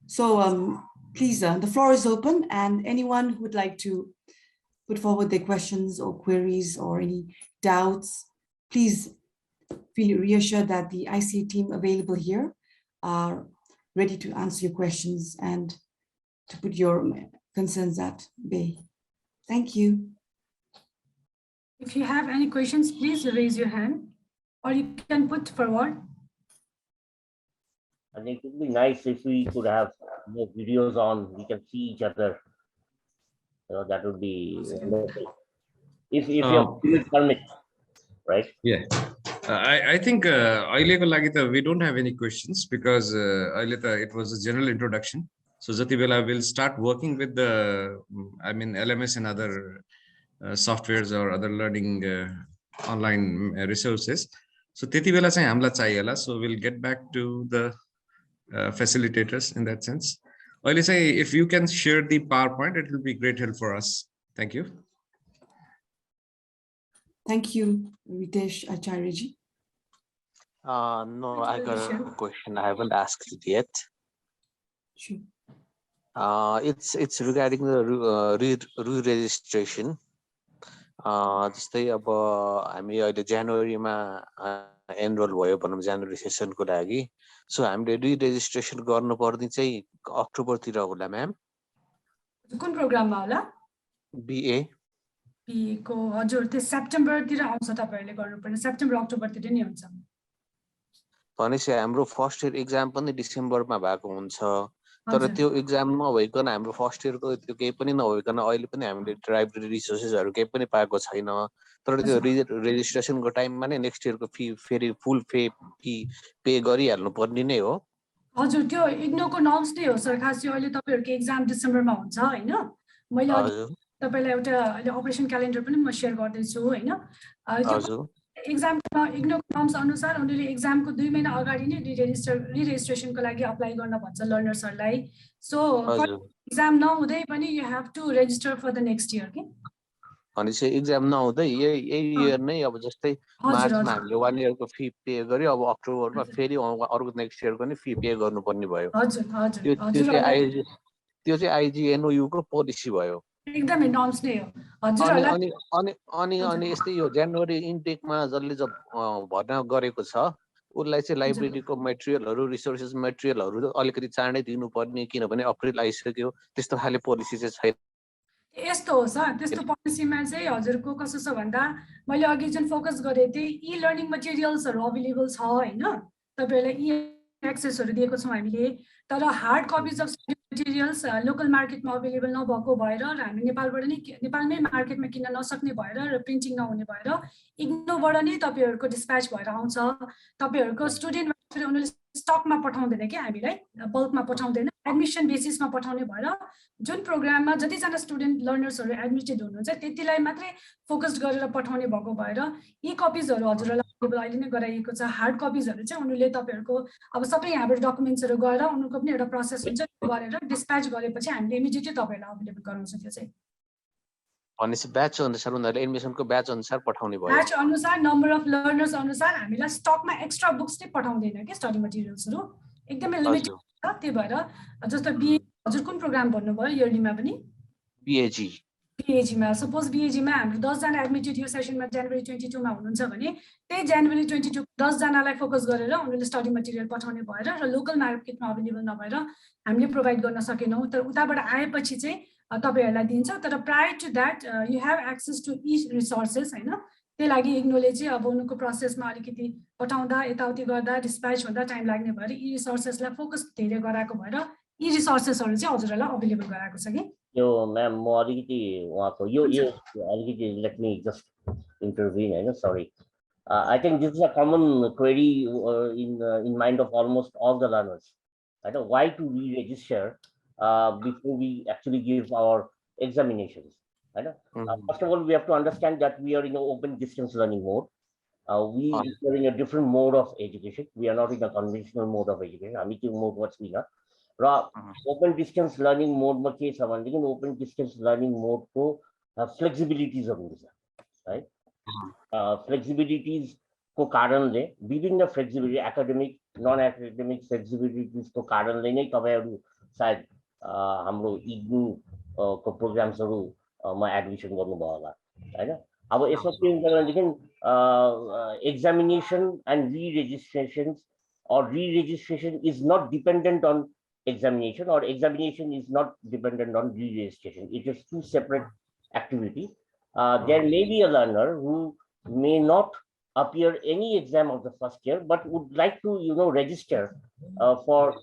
[SPEAKER 1] so please, the floor is open, and anyone who would like to put forward their questions or queries or any doubts, please feel reassured that the ICA team available here are ready to answer your questions and to put your concerns at bay. Thank you.
[SPEAKER 2] If you have any questions, please raise your hand, or you can put forward.
[SPEAKER 5] I think it would be nice if we could have more videos on, we can see each other. That would be wonderful. If your permit, right?
[SPEAKER 6] Yeah. I think we don't have any questions, because it was a general introduction. So Zatibela will start working with the, LMS and other softwares or other learning online resources. So Tetibela चाहिँ हामीलाई चाहिएला. So we'll get back to the facilitators in that sense. अहिले चाहिँ if you can share the PowerPoint, it will be great help for us. Thank you.
[SPEAKER 1] Thank you, Ritesh Acharyaji.
[SPEAKER 7] No, I got a question. I haven't asked it yet.
[SPEAKER 1] Sure.
[SPEAKER 7] It's regarding the re-registration. जस्तै अब हामी अहिले जनवरीमा enrol भयो भनौँ जनवरी सेसनको लागि, सो हामीले रि-रेजिस्ट्रेसन गर्नुपर्ने चाहिँ अक्टोबरतिर होला म्याम?
[SPEAKER 2] कुन प्रोग्राममा होला?
[SPEAKER 7] बीए
[SPEAKER 2] को हजुर, त्यो सेप्टेम्बरतिर आउँछ, तपाईहरुले गर्नुपर्ने सेप्टेम्बर अक्टोबरतिर नि हुन्छ।
[SPEAKER 7] भनेपछि हाम्रो फर्स्ट इयर एक्जाम पनि डिसेम्बरमा भएको हुन्छ, तर त्यो एक्जाम नभइकन हाम्रो फर्स्ट इयरको त्यो केही पनि नभइकन अहिले पनि हामीले लाइब्रेरी रिसोर्सेसहरु केही पनि पाएको छैन, तर त्यो रेजिस्ट्रेसनको टाइममा नै नेक्स्ट इयरको फी फेरि फुल फी पे गरिहाल्नु पर्ने नै हो।
[SPEAKER 2] हजुर त्यो इग्नोको नर्म्स नै हो सर खास यो अहिले तपाईहरुको एक्जाम डिसेम्बरमा हुन्छ हैन मैले तपाईलाई एउटा अहिले अपरेसन क्यालेन्डर पनि म शेयर गर्दै छु हैन एक्जामको इग्नोको नर्म्स अनुसार उनीले एक्जामको 2 महिना अगाडि नै रिरेजिस्ट्रेसनको लागि अप्लाई गर्न भन्छ लर्नर्सहरुलाई सो एक्जाम नहुँदै पनि you have to register for the next year के
[SPEAKER 7] भनेपछि एक्जाम नहुँदै यही इयर नै अब जस्तै मार्चमा हामीले 1 इयरको फी पे गर्यो अब अक्टोबरमा फेरि अर्को नेक्स्ट इयरको नि फी पे गर्नुपर्ने भयो
[SPEAKER 2] हजुर हजुर
[SPEAKER 7] त्यो चाहिँ आइजिएनओयु को पोलिसी भयो
[SPEAKER 2] एकदमै नर्म्स नै हो हजुर
[SPEAKER 7] अनि यस्तै यो जनवरी इन्टेकमा जसले भर्ना गरेको छ उसलाई चाहिँ लाइब्रेरीको मटेरियलहरु रिसोर्सेस मटेरियलहरु अलिकति चाँडै दिनुपर्ने किनभने अप्रिल आइसक्यो त्यस्तो खाले पोलिसी चाहिँ छैन
[SPEAKER 2] यस्तो हो सर त्यस्तो पोलिसीमा चाहिँ हजुरको कस्तो छ भन्दा मैले अघि जुन फोकस गरे थिए ई लर्निङ मटेरियल्सहरु अवेलेबल छ हैन तपाईहरुलाई ई एक्सेसहरु दिएको छौं हामीले तर hard copies of materials local मार्केटमा अवेलेबल नभएको भएर र हामी नेपालबाट नै नेपालमै मार्केटमा किन्न नसक्ने भएर र प्रिन्टिङ नहुने भएर इग्नोबाट नै तपाईहरुको डिस्प्याच भएर आउँछ तपाईहरुको स्टुडेन्ट फेरि उनीहरुले स्टकमा पठाउँदैन के हामीलाई बल्कमा पठाउँदैन एडमिसन बेसिसमा पठाउने भएर जुन प्रोग्राममा जतिजना स्टुडेन्ट लर्नर्सहरु एडमिटेड हुनुहुन्छ त्यतिलाई मात्रै फोकस गरेर पठाउने भएको भएर ई कपिजहरु हजुरलाई अवेलेबल अहिले नै गराइएको छ हार्ड कपिजहरु चाहिँ उनीहरुले तपाईहरुको अब सबै यहाँबाट डकुमेन्ट्सहरु गएर उनीहरुको पनि एउटा प्रोसेस हुन्छ गरेर डिस्प्याच गरेपछि हामीले इमिडिएटली तपाईहरुलाई अवेलेबल गराउँछौं त्यो चाहिँ
[SPEAKER 7] भनेपछि ब्याच अनुसार उनीहरुले एडमिसनको ब्याच अनुसार पठाउने भयो
[SPEAKER 2] ब्याच अनुसार नम्बर अफ लर्नर्स अनुसार हामीलाई स्टकमा एक्स्ट्रा बुक्स चाहिँ पठाउँदैन के स्टडी मटेरियल्सहरु एकदमै लिमिटेड छ त्यही भएर जस्तो बीए हजुर कुन प्रोग्राम भन्नुभयो इयरलीमा पनि बीएजीमा सपोज बीएजीमा हाम्रो 10 जना एडमिटेड यो सेसनमा जनवरी 22 मा हुनुहुन्छ भने त्यही जनवरी 22 10 जनालाई फोकस गरेर उनीहरुले स्टडी मटेरियल पठाउने भएर र लोकल मार्केटमा अवेलेबल नभएर हामीले प्रोवाइड गर्न सकेनौं तर उताबाट आएपछि चाहिँ तपाईहरुलाई दिन्छ तर prior to that you have access to e resources हैन त्यही लागि इग्नोले चाहिँ अब उनको प्रोसेसमा अलिकति पठाउँदा यताउति गर्दा डिस्प्याच हुँदा टाइम लाग्ने भएर ई रिसोर्सेसलाई फोकस धेरै गराएको भएर ई रिसोर्सेसहरु चाहिँ हजुरहरुलाई अवेलेबल गराएको छ कि
[SPEAKER 5] यो म्याम म अलिकति उहाँको यो अलिकति लेट मी जस्ट इन्टरभ्यु हैन सरी I think this is a common query in mind of almost all the learners. I don't know why to re-register before we actually give our examinations. I know. First of all, we have to understand that we are in an open distance learning mode. We are in a different mode of education. We are not in a conventional mode of education. I'm in mode what's we not. Open distance learning mode ma ke cha bhanदेखि open distance learning mode ko flexibilities हुन्छ right flexibilities को कारणले विभिन्न flexibility academic non academic flexibilities को कारणले नै तपाईहरु सायद हाम्रो इग्नु को प्रोग्राम्सहरुमा एडमिसन गर्नुभयो होला हैन अब यसमा के हुन्छ भनेदेखि examination and re-registrations or re-registration is not dependent on examination or examination is not dependent on re-registration. It is two separate activities. There may be a learner who may not appear any exam of the first year, but would like to, register for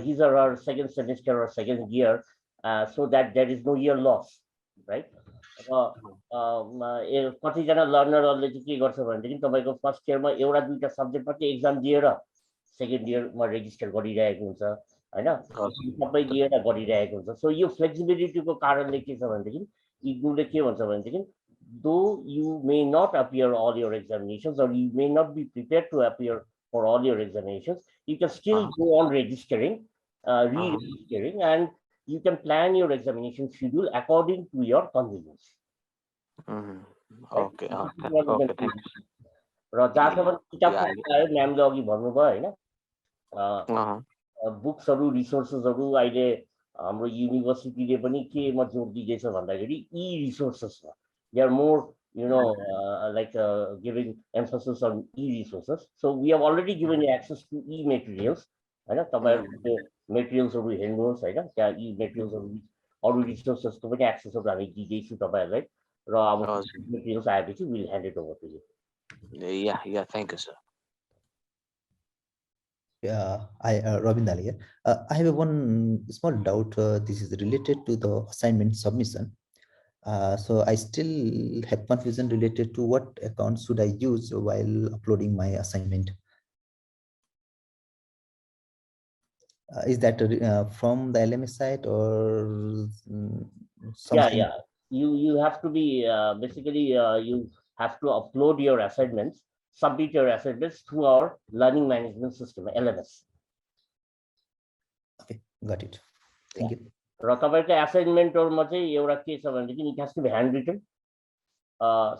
[SPEAKER 5] his or her second semester or second year, so that there is no year loss, right? कतिजना लर्नरहरूले चाहिँ के गर्छ भनेदेखि तपाईको first इयरमा एउटा दुईटा subject मात्रै एक्जाम दिएर सेकेन्ड इयरमा रेजिस्टर गरिरहेको हुन्छ हैन सबै दिएर गरिरहेको हुन्छ सो यो फ्लेक्सिबिलिटीको कारणले के छ भनेदेखि इग्नुले के भन्छ भनेदेखि though you may not appear all your examinations or you may not be prepared to appear for all your examinations, you can still go on registering, re-registering, and you can plan your examination schedule according to your convenience.
[SPEAKER 7] Okay.
[SPEAKER 5] र जहाँसम्म किताब आयो म्यामले अघि भन्नुभयो हैन बुक्सहरु रिसोर्सेसहरु अहिले हाम्रो युनिभर्सिटीले पनि केमा जोड दिँदैछ भन्दाखेरि ई रिसोर्सेसमा they are more giving emphasis on e-resources. So we have already given you access to e-materials. हैन तपाईहरुले मेटेरियल्सहरु हेर्नुहोस् हैन त्यहाँ e-materialsहरु अरु रिसोर्सेसको पनि एक्सेसहरु हामी दिदैछु तपाईहरुलाई र अब मेटेरियल्स आएपछि we'll hand it over to you.
[SPEAKER 7] Yeah, thank you, sir.
[SPEAKER 8] Robin Dali here. I have one small doubt. This is related to the assignment submission. So I still have confusion related to what account should I use while uploading my assignment. Is that from the LMS site or something?
[SPEAKER 5] Yeah. You have to be basically you have to upload your assignments, submit your assignments through our learning management system, LMS.
[SPEAKER 8] Okay, got it. Thank you.
[SPEAKER 5] र तपाईको असाइनमेन्टहरुमा चाहिँ एउटा के छ भने it has to be handwritten,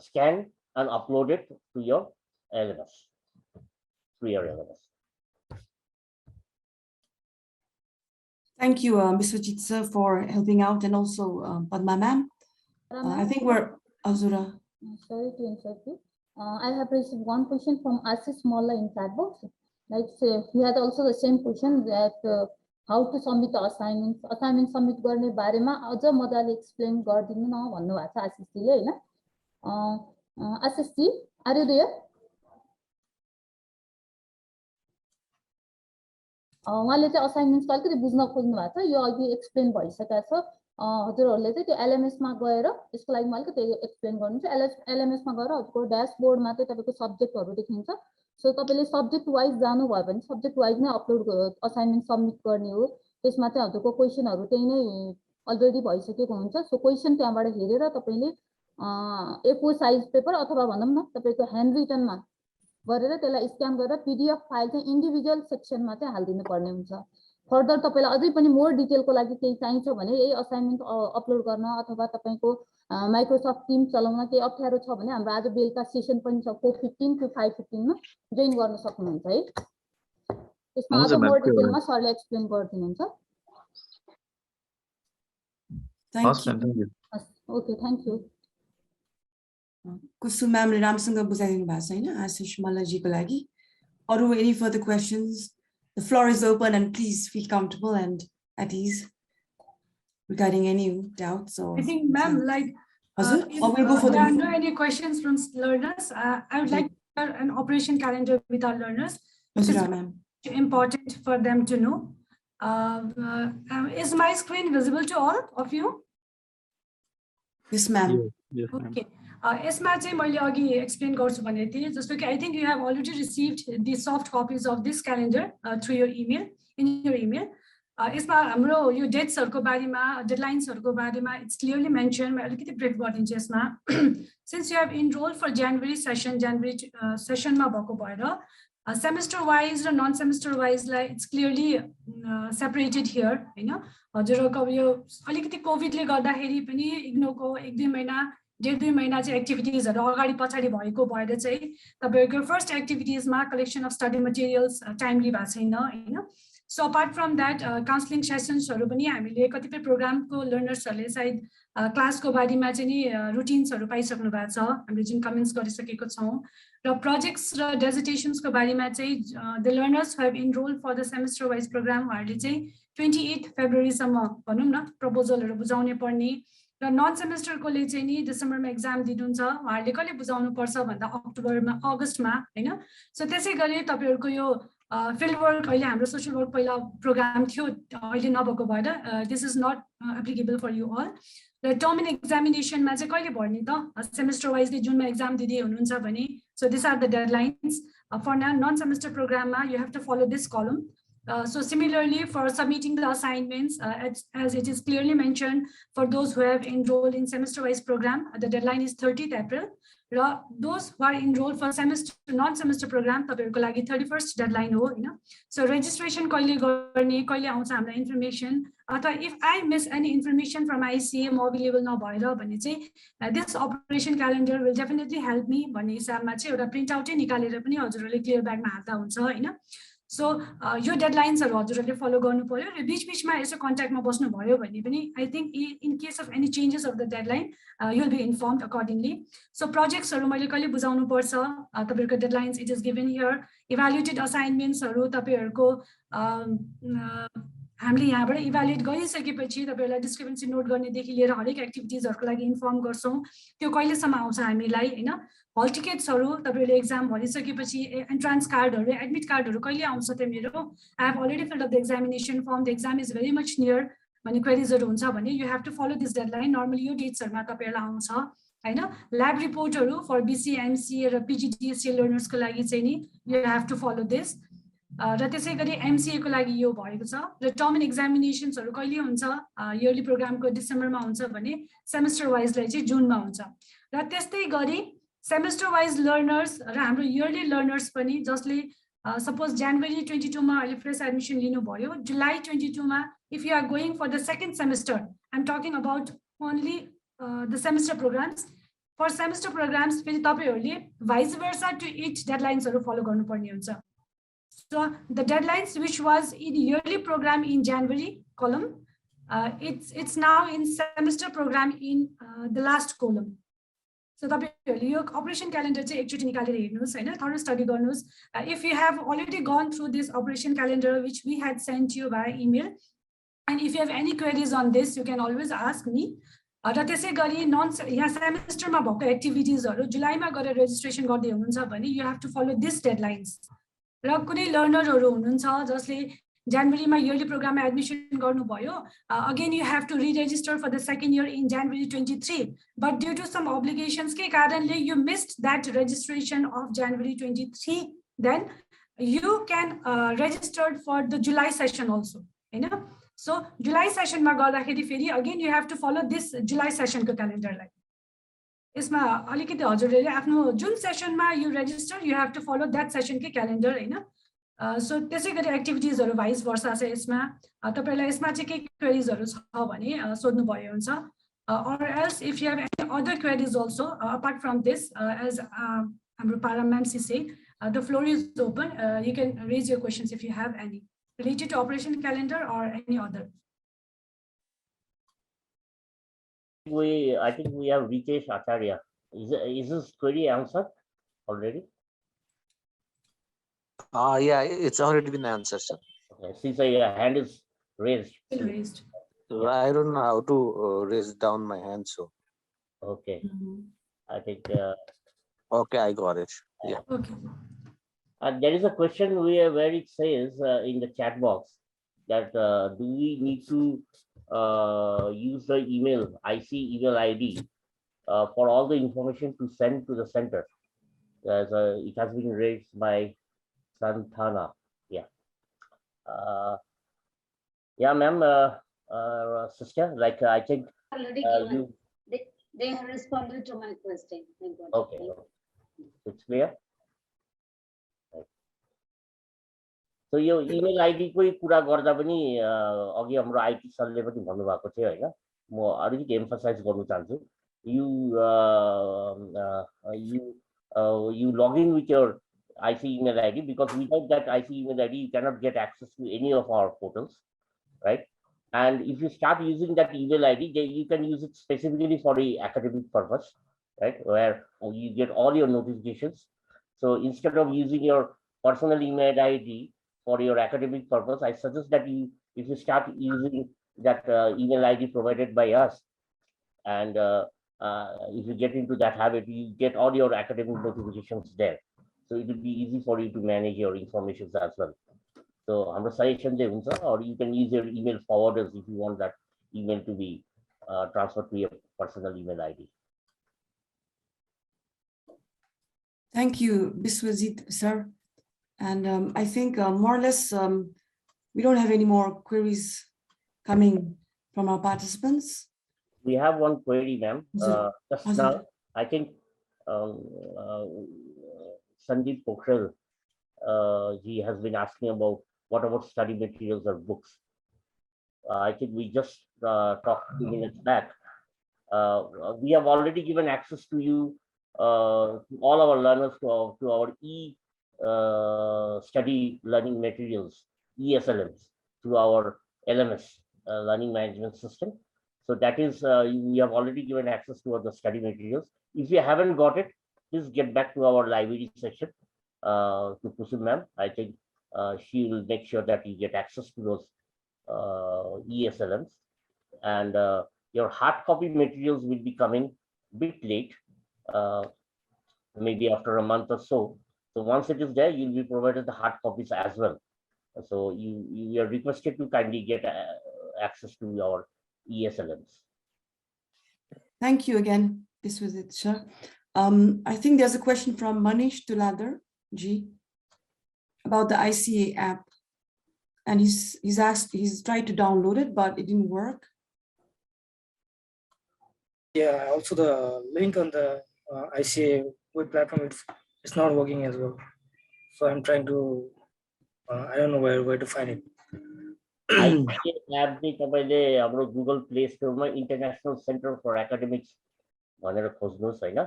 [SPEAKER 5] scanned and uploaded to your LMS.
[SPEAKER 1] Thank you, Mr. Vijit sir, for helping out, and also Padma ma'am. I think we're Azura.
[SPEAKER 9] Sorry to interrupt you. I have received one question from Ashish Molla in chat box. Like, say, he had also the same question that how to submit the assignments. Assignment submit गर्ने बारेमा अझ मजाले explain गरिदिनु न भन्नु भएको छ आशिष जीले हैन. आशिष जी, are you there? उहाँले चाहिँ असाइनमेन्ट्स अलिकति बुझ्न खोज्नु भएको छ. यो अघि एक्सप्लेन भइसकेको छ. हजुरहरूले चाहिँ त्यो LMS मा गएर यसको लागि म अलिकति एक्सप्लेन गर्नुहुन्छ. LMS मा गएर हजुरको ड्याशबोर्डमा चाहिँ तपाईको सब्जेक्टहरु देखिन्छ. सो तपाईले सब्जेक्ट वाइज जानु भयो भने सब्जेक्ट वाइज नै अपलोड असाइनमेन्ट सबमिट गर्ने हो. त्यसमा चाहिँ हजुरको क्वेशनहरु त्यही नै अलरेडी भइसकेको हुन्छ. सो क्वेशन त्यहाँबाट हेरेर तपाईले A4 साइज पेपर अथवा भनौं न तपाईको ह्यान्ड रिटनमा गरेर त्यसलाई स्क्यान गरेर PDF फाइल चाहिँ इन्डिभिजुअल सेक्सनमा चाहिँ हाल्दिनु पर्ने हुन्छ. फर्दर तपाईलाई अझै पनि मोर डिटेलको लागि केही चाहिन्छ भने यही असाइनमेन्ट अपलोड गर्न अथवा तपाईको माइक्रोसफ्ट टिम चलाउन केही अप्ठ्यारो छ भने हाम्रो आज बेलुका सेसन पनि छ 4:15 to 5:15 मा जोइन गर्न सक्नुहुन्छ है. त्यसमा अझ मोर डिटेलमा सरले एक्सप्लेन गरिदिनुहुन्छ.
[SPEAKER 1] Thank you.
[SPEAKER 9] Okay, thank you.
[SPEAKER 1] Kusum ma'amले राम्रोसँग बुझाइदिनु भएको छ हैन आशिष मल्लजीको लागि. Aru any further questions? The floor is open and please feel comfortable and at ease regarding any doubts. So
[SPEAKER 2] I think, ma'am, like,
[SPEAKER 1] we'll go for
[SPEAKER 2] there are no any questions from learners. I would like to share an operation calendar with our learners. It's important for them to know. Is my screen visible to all of you?
[SPEAKER 1] Yes, ma'am.
[SPEAKER 3] Yes,
[SPEAKER 2] Okay. यसमा चाहिँ मैले अघि explain गर्छु भनेको थिएँ जस्तो कि I think you have already received the soft copies of this calendar through your email, in your email. यसमा हाम्रो यो डेट्सहरुको बारेमा डेडलाइन्सहरुको बारेमा it's clearly mentioned. म अलिकति ब्रेक गरिदिन्छु यसमा. Since you have enrolled for January session मा भएको भएर semester wise raw non semester wise lie it's clearly separated here हैन. हजुरहरुको यो अलिकति कोभिडले गर्दाखेरि पनि इग्नोको 1-2 महिना 1.5-2 महिना चाहिँ एक्टिभिटीजहरु अगाडि पछाडी भएको भएर चाहिँ तपाईहरुको फर्स्ट एक्टिभिटीजमा collection of study materials timely भएको छैन हैन. So apart from that counselling सेसन्सहरु पनि हामीले कतिपय प्रोग्रामको लर्नर्सहरुले सायद क्लासको बारेमा चाहिँ नि रुटिन्सहरु पाइसक्नु भएको छ. हामीले जुन कमेन्ट्स गरिसकेको छौं र प्रोजेक्ट्स र डेजिटेशन्सको बारेमा चाहिँ the learners who have enrolled for the semester wise program हरुले चाहिँ 28 फेब्रुअरी सम्म भनौं न प्रपोजलहरु बुझाउने पर्ने र नन सेमेस्टरकोले चाहिँ नि डिसेम्बरमा एक्जाम दिनुहुन्छ. उहाँहरूले कहिले बुझाउनु पर्छ भन्दा अक्टोबरमा अगस्टमा हैन. सो त्यसैगरी तपाईहरुको यो फिल्ड वर्क अहिले हाम्रो सोशल वर्क पहिला प्रोग्राम थियो अहिले नभएको भएर this is not applicable for you all. र टर्म इन एक्जामिनेसनमा चाहिँ कहिले भर्ने त सेमेस्टर वाइजले जुनमा एक्जाम दिदै हुनुहुन्छ भने so this are the deadlines for non semester प्रोग्राममा you have to follow this column. So similarly, for submitting the assignments, as it is clearly mentioned, for those who have enrolled in semester-wise program, the deadline is 30th April. Those who are enrolled for semester, non-semester program, तपाईहरुको लागि 31st deadline हो हैन. So registration कहिले गर्ने, कहिले आउँछ हामीलाई information. अथवा if I miss any information from ICA म available नभएर भने चाहिँ this operation calendar will definitely help me भन्ने हिसाबमा चाहिँ एउटा प्रिन्ट आउटै निकालेर पनि हजुरहरूले क्लियर ब्यागमा हाल्दा हुन्छ हैन. सो यो डेडलाइन्सहरु हजुरहरूले फलो गर्नु पर्यो र बीच-बीचमा यसो कन्ट्याक्टमा बस्नु भयो भने पनि I think in case of any changes of the deadline you will be informed accordingly. So प्रोजेक्ट्सहरु मैले कहिले बुझाउनु पर्छ तपाईहरुको deadlines it is given here. Evaluated असाइनमेन्ट्सहरु तपाईहरुको हामीले यहाँबाट इभ्यालुएट गरिसकेपछि तपाईहरुलाई डिस्क्रिपेन्सी नोट गर्नेदेखि लिएर हरेक एक्टिभिटिजहरुको लागि इन्फर्म गर्छौं. त्यो कहिलेसम्म आउँछ हामीलाई हैन. हल टिकट्सहरु तपाईहरुले एक्जाम भरिसकेपछि एन्ट्रान्स कार्डहरु एडमिट कार्डहरु कहिले आउँछ त मेरो I have already filled up the examination form the exam is very much near भन्ने क्वेरीजहरु हुन्छ भने you have to follow this deadline. Normally यो डेट्सहरुमा तपाईहरुलाई आउँछ हैन. ल्याब रिपोर्टहरु फर BC MCA र PGDCA लर्नर्सको लागि चाहिँ नि you have to follow this. र त्यसै गरी MCA को लागि यो भएको छ र टर्म एन्ड एक्जामिनेसन्सहरु कहिले हुन्छ इयरली प्रोग्रामको डिसेम्बरमा हुन्छ भने सेमेस्टर वाइजलाई चाहिँ जुनमा हुन्छ र त्यस्तै गरी सेमेस्टर वाइज लर्नर्स र हाम्रो इयरली लर्नर्स पनि जसले सपोज जनवरी 22 मा अहिले फ्रेश एडमिसन लिनुभयो जुलाई 22 मा if you are going for the second semester I am talking about only the semester programs for semester programs फेरि तपाईहरुले भाइस वर्सा टु इच डेडलाइन्सहरु फलो गर्नुपर्ने हुन्छ So the deadlines which was in yearly program in January column, it's now in semester program in the last column. So the operation calendar actually thorough study garnus. If you have already gone through this operation calendar which we had sent you by email, and if you have any queries on this, you can always ask me. र त्यसै गरी none यहाँ सेमेस्टरमा भएको एक्टिभिटिजहरु जुलाईमा गरेर registration गर्दै हुनुहुन्छ भने you have to follow this deadlines. र कुनै लर्नरहरु हुनुहुन्छ जसले जनवरीमा इयरली प्रोग्राममा एडमिसन गर्नुभयो again you have to re-register for the second year in January 23 but due to some obligations के कारणले you missed that registration of January 23 then you can register for the July session also हैन so July सेसनमा गर्दाखेरि फेरि again you have to follow this July सेसनको क्यालेन्डरलाई यसमा अलिकति हजुरले आफ्नो जुन सेसनमा you register you have to flow that session के क्यालेन्डर हैन सो त्यसै गरी एक्टिभिटिजहरु भाइस वर्सा छ यसमा तपाईलाई यसमा चाहिँ के क्वेरीजहरु छ भने सोध्नु भयो हुन्छ or else if you have any other queries also apart from this as हाम्रो paramount say the floor is open you can raise your questions if you have any related to operation calendar or any other.
[SPEAKER 5] I think we have Ritesh Acharya. Is this query answered already?
[SPEAKER 7] Yeah, it's already been answered, sir.
[SPEAKER 5] Okay, since your hand is raised.
[SPEAKER 2] Raised.
[SPEAKER 7] So I don't know how to raise down my hand, so.
[SPEAKER 5] Okay. I think.
[SPEAKER 7] Okay, I got it. Yeah.
[SPEAKER 2] Okay.
[SPEAKER 5] There is a question where it says in the chat box that do we need to use the email, IC email ID for all the information to send to the center? It has been raised by Santana. Yeah. Yeah, ma'am, sister, like I think
[SPEAKER 10] they have responded to my question.
[SPEAKER 5] Okay. It's clear? So yo email ID को कुरा गर्दा पनि अघि हाम्रो IT सरले पनि भन्नुभएको थियो हैन म अलिकति एम्फसाइज गर्न चाहन्छु you log in with your IC email ID because without that IC email ID you cannot get access to any of our portals, right? And if you start using that email ID, you can use it specifically for the academic purpose, right? Where you get all your notifications. So instead of using your personal email ID for your academic purpose, I suggest that if you start using that email ID provided by us, and if you get into that habit, you get all your academic notifications there. So it will be easy for you to manage your information as well. So I'm suggestion there, or you can use your email forwarders if you want that email to be transferred to your personal email ID.
[SPEAKER 1] Thank you, Biswajit, sir. And I think more or less we don't have any more queries coming from our participants.
[SPEAKER 5] We have one query, ma'am. Just now, I think Sandeep Pokhrel, he has been asking about what about study materials or books. I think we just talked 2 minutes back. We have already given access to you, all our learners, to our study learning materials, ESLMs, through our LMS, learning management system. So that is, we have already given access to the study materials. If you haven't got it, please get back to our library section, to Kusum ma'am. I think she will make sure that you get access to those ESLMs. And your hard copy materials will be coming a bit late, maybe after a month or so. So once it is there, you'll be provided the hard copies as well. So you are requested to kindly get access to our ESLMs.
[SPEAKER 1] Thank you again. This was it, sir. I think there's a question from Manish Tuladar, G. about the ICA app, and he's tried to download it, but it didn't work.
[SPEAKER 11] Yeah, also the link on the ICA web platform, it's not working as well. So I'm trying to, I don't know where to find it.
[SPEAKER 5] ICA app चाहिँ तपाईले हाम्रो Google play स्टोरमा international centre for academics भनेर खोज्नुहोस् हैन.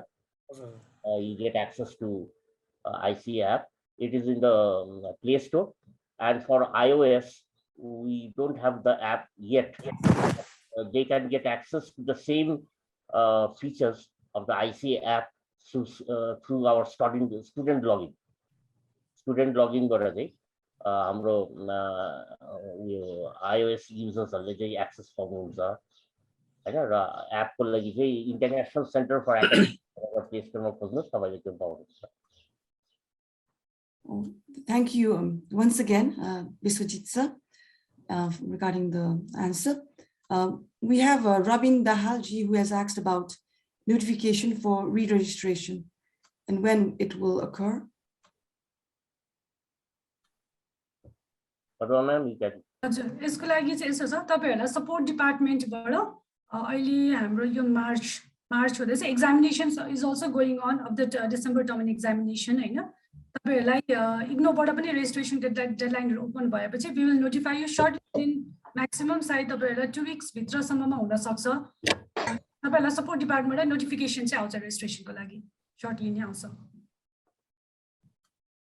[SPEAKER 5] You get access to ICA app. It is in the Play Store, and for iOS we don't have the app yet. They can get access to the same features of the ICA app through our student login. Student login गरेर चाहिँ हाम्रो iOS युजर्सहरूले चाहिँ access पाउनुहुन्छ हैन. र एपको लागि चाहिँ international centre for academics play स्टोरमा खोज्नुहोस्, तपाईले त्यो पाउनुहुन्छ.
[SPEAKER 1] Thank you once again, Biswajit sir, regarding the answer. We have Robin Dahalji, who has asked about notification for re-registration and when it will occur.
[SPEAKER 2] हजुर, यसको लागि चाहिँ यसो छ, तपाईहरुलाई सपोर्ट डिपार्टमेन्टबाट अहिले हाम्रो यो मार्च हुँदैछ. Examination is also going on of the December term examination हैन. तपाईहरुलाई इग्नोबाट पनि रेजिस्ट्रेसन डेडलाइनहरु ओपन भएपछि we will notify you short in maximum सायद तपाईहरुलाई 2 वीक्स भित्रसम्ममा हुन सक्छ. तपाईहरुलाई सपोर्ट डिपार्टमेन्टबाट नोटिफिकेसन चाहिँ आउँछ रेजिस्ट्रेसनको लागि, सर्टली नै आउँछ.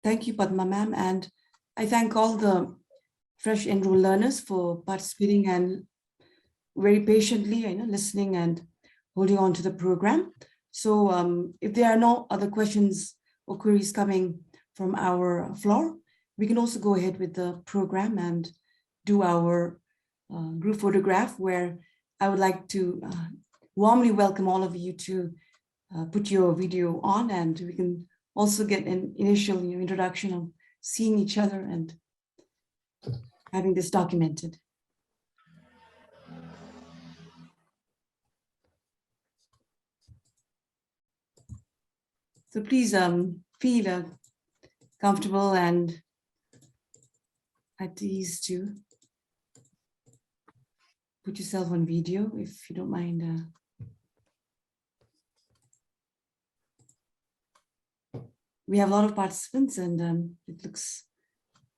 [SPEAKER 1] Thank you, Padma ma'am, and I thank all the fresh enrolled learners for participating and very patiently, listening and holding on to the program. So if there are no other questions or queries coming from our floor, we can also go ahead with the program and do our group photograph, where I would like to warmly welcome all of you to put your video on, and we can also get an initial introduction of seeing each other and having this documented. So please feel comfortable and at ease to put yourself on video, if you don't mind. We have a lot of participants, and it looks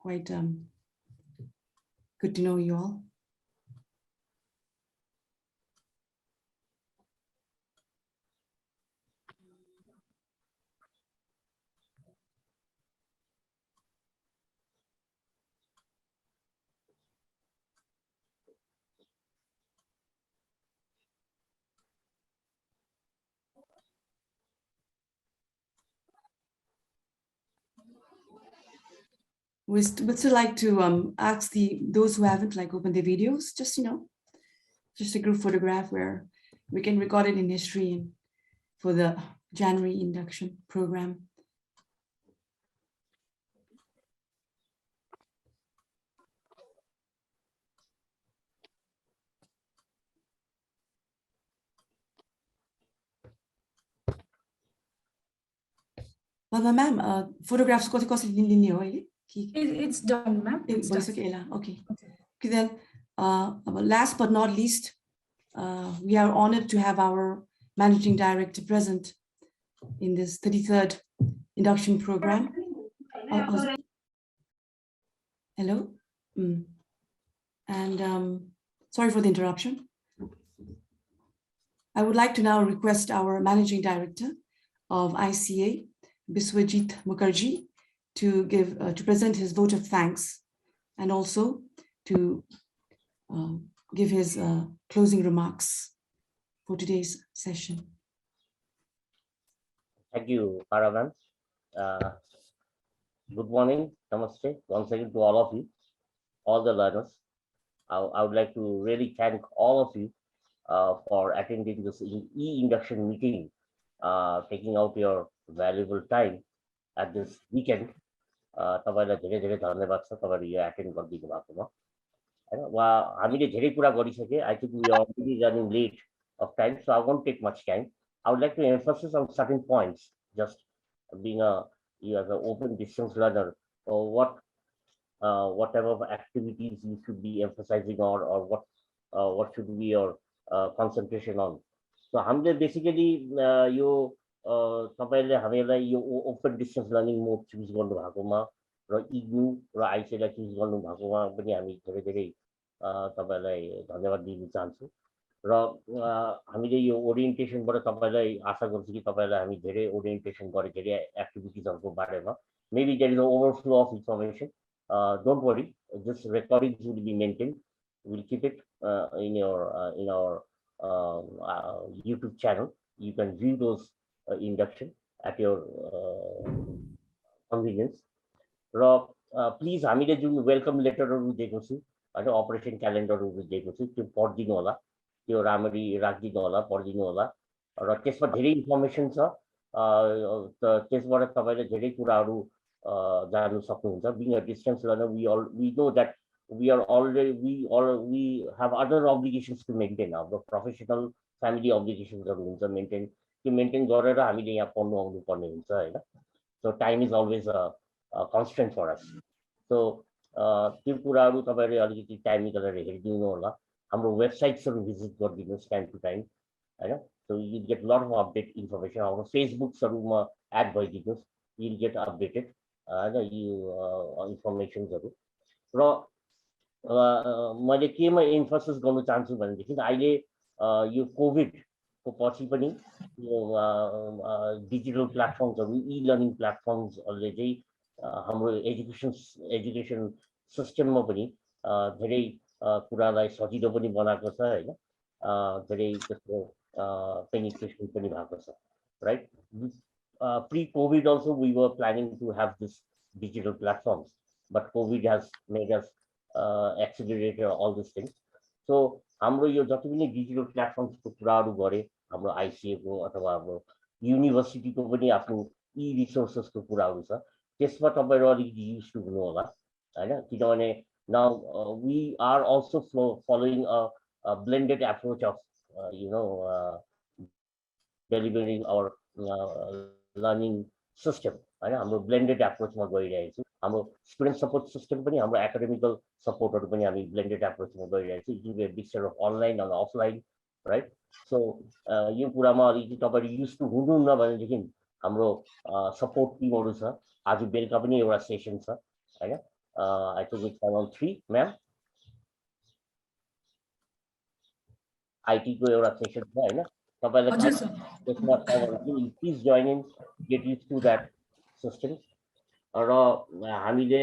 [SPEAKER 1] quite good to know you all. We would still like to ask those who haven't opened their videos, just just a group photograph where we can record it in history for the January induction program. Ma'am, photographs
[SPEAKER 2] It's done, ma'am.
[SPEAKER 1] Okay. Then, last but not least, we are honored to have our managing director present in this 33rd induction program. Hello. And sorry for the interruption. I would like to now request our managing director of ICA, Biswajit Mukherjee, to present his vote of thanks, and also to give his closing remarks for today's session.
[SPEAKER 5] Thank you, Paravan. Good morning, namaste, once again to all of you, all the learners. I would like to really thank all of you for attending this e-induction meeting, taking out your valuable time at this weekend. तपाईलाई धेरै धेरै धन्यवाद छ, तपाईहरु यो attend गरिदिनु भएकोमा हैन. हामीले धेरै कुरा गरिसके. I think we are already running late of time, so I won't take much time. I would like to emphasize on certain points, just being you as an open distance learner what type of activities you should be emphasizing or what should be your concentration on. So हामीले basically यो तपाईले हामीलाई यो open distance learning mode choose गर्नु भएकोमा र इग्नु र आइसीलाई choose गर्नु भएकोमा पनि हामी धेरै धेरै तपाईलाई धन्यवाद दिन चाहन्छु र हामीले यो ओरिएन्टेसनबाट तपाईलाई आशा गर्छु कि तपाईलाई हामी धेरै ओरिएन्टेसन गरे धेरै एक्टिभिटिजहरुको बारेमा maybe there is an overflow of information. Don't worry, this recordings will be maintained. We'll keep it in our YouTube channel. You can view those induction at your convenience. Please, हामीले जुन welcome लेटरहरु दिएको छु हैन operation क्यालेन्डरहरु दिएको छु त्यो पढ्दिनु होला त्यो राम्ररी राख्दिनु होला पढ्दिनु होला र त्यसमा धेरै इन्फर्मेसन छ त्यसबाट तपाईले धेरै कुराहरु जान्नु सक्नुहुन्छ. Being a distance learner, we know that we have other obligations to maintain. Our professional family obligations हुन्छ maintain गरेर हामीले यहाँ पढ्नु आउनु पर्ने हुन्छ हैन. So time is always a constraint for us. So त्यो कुराहरु तपाईले अलिकति टाइम निकालेर हेरिदिनु होला. हाम्रो वेबसाइट्सहरु भिजिट गरिदिनुस् टाइम टु टाइम हैन. So you get a lot of update information. Our Facebooksहरुमा एड भइदिनुस्. You'll get updated इन्फर्मेसन्सहरु र मैले केमा एम्फसिस गर्नु चाहन्छु भनेदेखि अहिले यो कोभिड को पछि पनि यो डिजिटल प्लेटफर्महरु ई लर्निङ प्लेटफर्महरुले चाहिँ हाम्रो एजुकेसन सिस्टममा पनि धेरै कुरालाई सजिलो पनि बनाएको छ हैन. धेरै त्यसको पेनिट्रेसन पनि भएको छ, right. Pre-COVID also we were planning to have this digital platforms, but COVID has made us accelerate all these things. So हाम्रो यो जति पनि डिजिटल प्लेटफर्म्स को कुराहरु गरे हाम्रो आईसीए को अथवा हाम्रो युनिभर्सिटी को पनि आफ्नो ई रिसोर्सेस को कुराहरु छ त्यसमा तपाईहरु अलिकति युज टु हुनु होला हैन. किनभने now we are also following a blended approach of delivering our learning system हैन. हाम्रो ब्लेन्डेड एप्रोचमा गइरहेको छु. हाम्रो स्टुडेन्ट सपोर्ट सिस्टम पनि हाम्रो एकाडेमिकल सपोर्टहरु पनि हामी ब्लेन्डेड एप्रोचमा गइरहेको छु. It will be a mixture of online and offline, right. So यो कुरामा अलिकति तपाईहरु युज टु हुनुहुन्न भनेदेखि हाम्रो सपोर्ट टिमहरु छ. आज बेलुका पनि एउटा सेसन छ हैन. I think it's around 3 ma'am IT को एउटा सेसन छ हैन. तपाईलाई त्यसमा please join in, get use to that system. र हामीले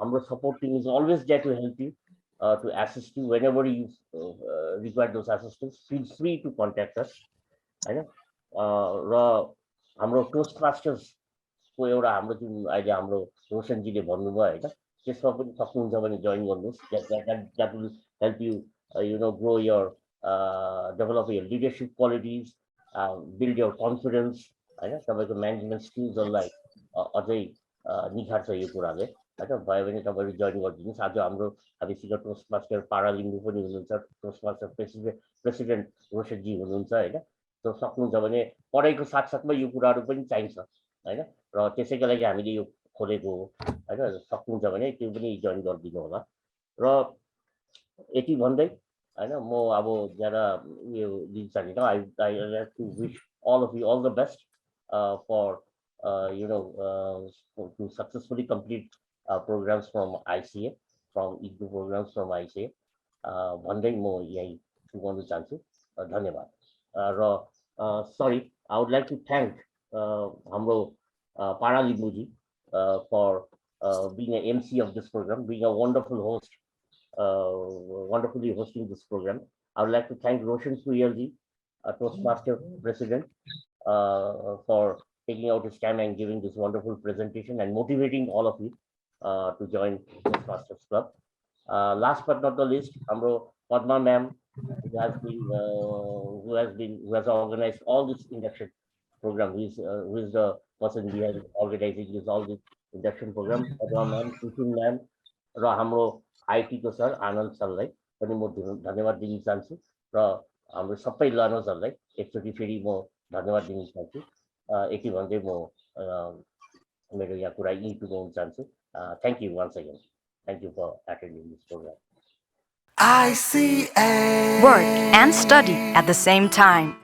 [SPEAKER 5] हाम्रो support team is always there to help you to assist you whenever you require those assistance. Feel free to contact us हैन. र हाम्रो टोस्टमास्टर्स को एउटा हाम्रो जुन अहिले हाम्रो रोशनजीले भन्नुभयो हैन त्यसमा पनि सक्नुहुन्छ भने जोइन गर्नुस्. That will help you grow your develop your leadership qualities, build your confidence हैन. तपाईको म्यानेजमेन्ट स्किल्सहरुलाई अझै निखार्छ यो कुराले हैन. भयो भने तपाईहरु जोइन गरिदिनुस्. आज हामीसँग टोस्टमास्टर पारालिम्बु पनि हुनुहुन्छ. टोस्टमास्टर प्रेसिडेन्ट रोशनजी हुनुहुन्छ हैन. सो सक्नुहुन्छ भने पढाइको साथसाथमा यो कुराहरु पनि चाहिन्छ हैन. र त्यसैको लागि हामीले यो खोलेको हो हैन. सक्नुहुन्छ भने त्यो पनि जोइन गरिदिनु होला. र यति भन्दै हैन म अब ज्यादा यो दिन चाहिँदैन. I like to wish all of you all the best for to successfully complete programs from ICA, from IGNU programs from ICA. भन्दै म यही गर्न चाहन्छु. धन्यवाद. र sorry, I would like to thank हाम्रो पारालिम्बुजी for being an MC of this program, being a wonderful host. Wonderfully hosting this program. I would like to thank Roshan Suyalji, Toastmaster President, for taking out his time and giving this wonderful presentation and motivating all of you to join Toastmasters Club. Last but not the least, Amro Padma ma'am, who has organized all this induction program. Who is the person behind organizing all this induction program. Padma ma'am, Sushil ma'am, र हाम्रो IT को sir आनन्द सरलाई पनि म धन्यवाद दिन चाहन्छु. र हाम्रो सबै लर्नर्सहरुलाई एकचोटि फेरि म धन्यवाद दिन चाहन्छु. यति भन्दै म मेरो यहाँ कुरा यही टुङ्गाउन चाहन्छु. Thank you once again. Thank you for attending this program.
[SPEAKER 12] Work and study at the same time.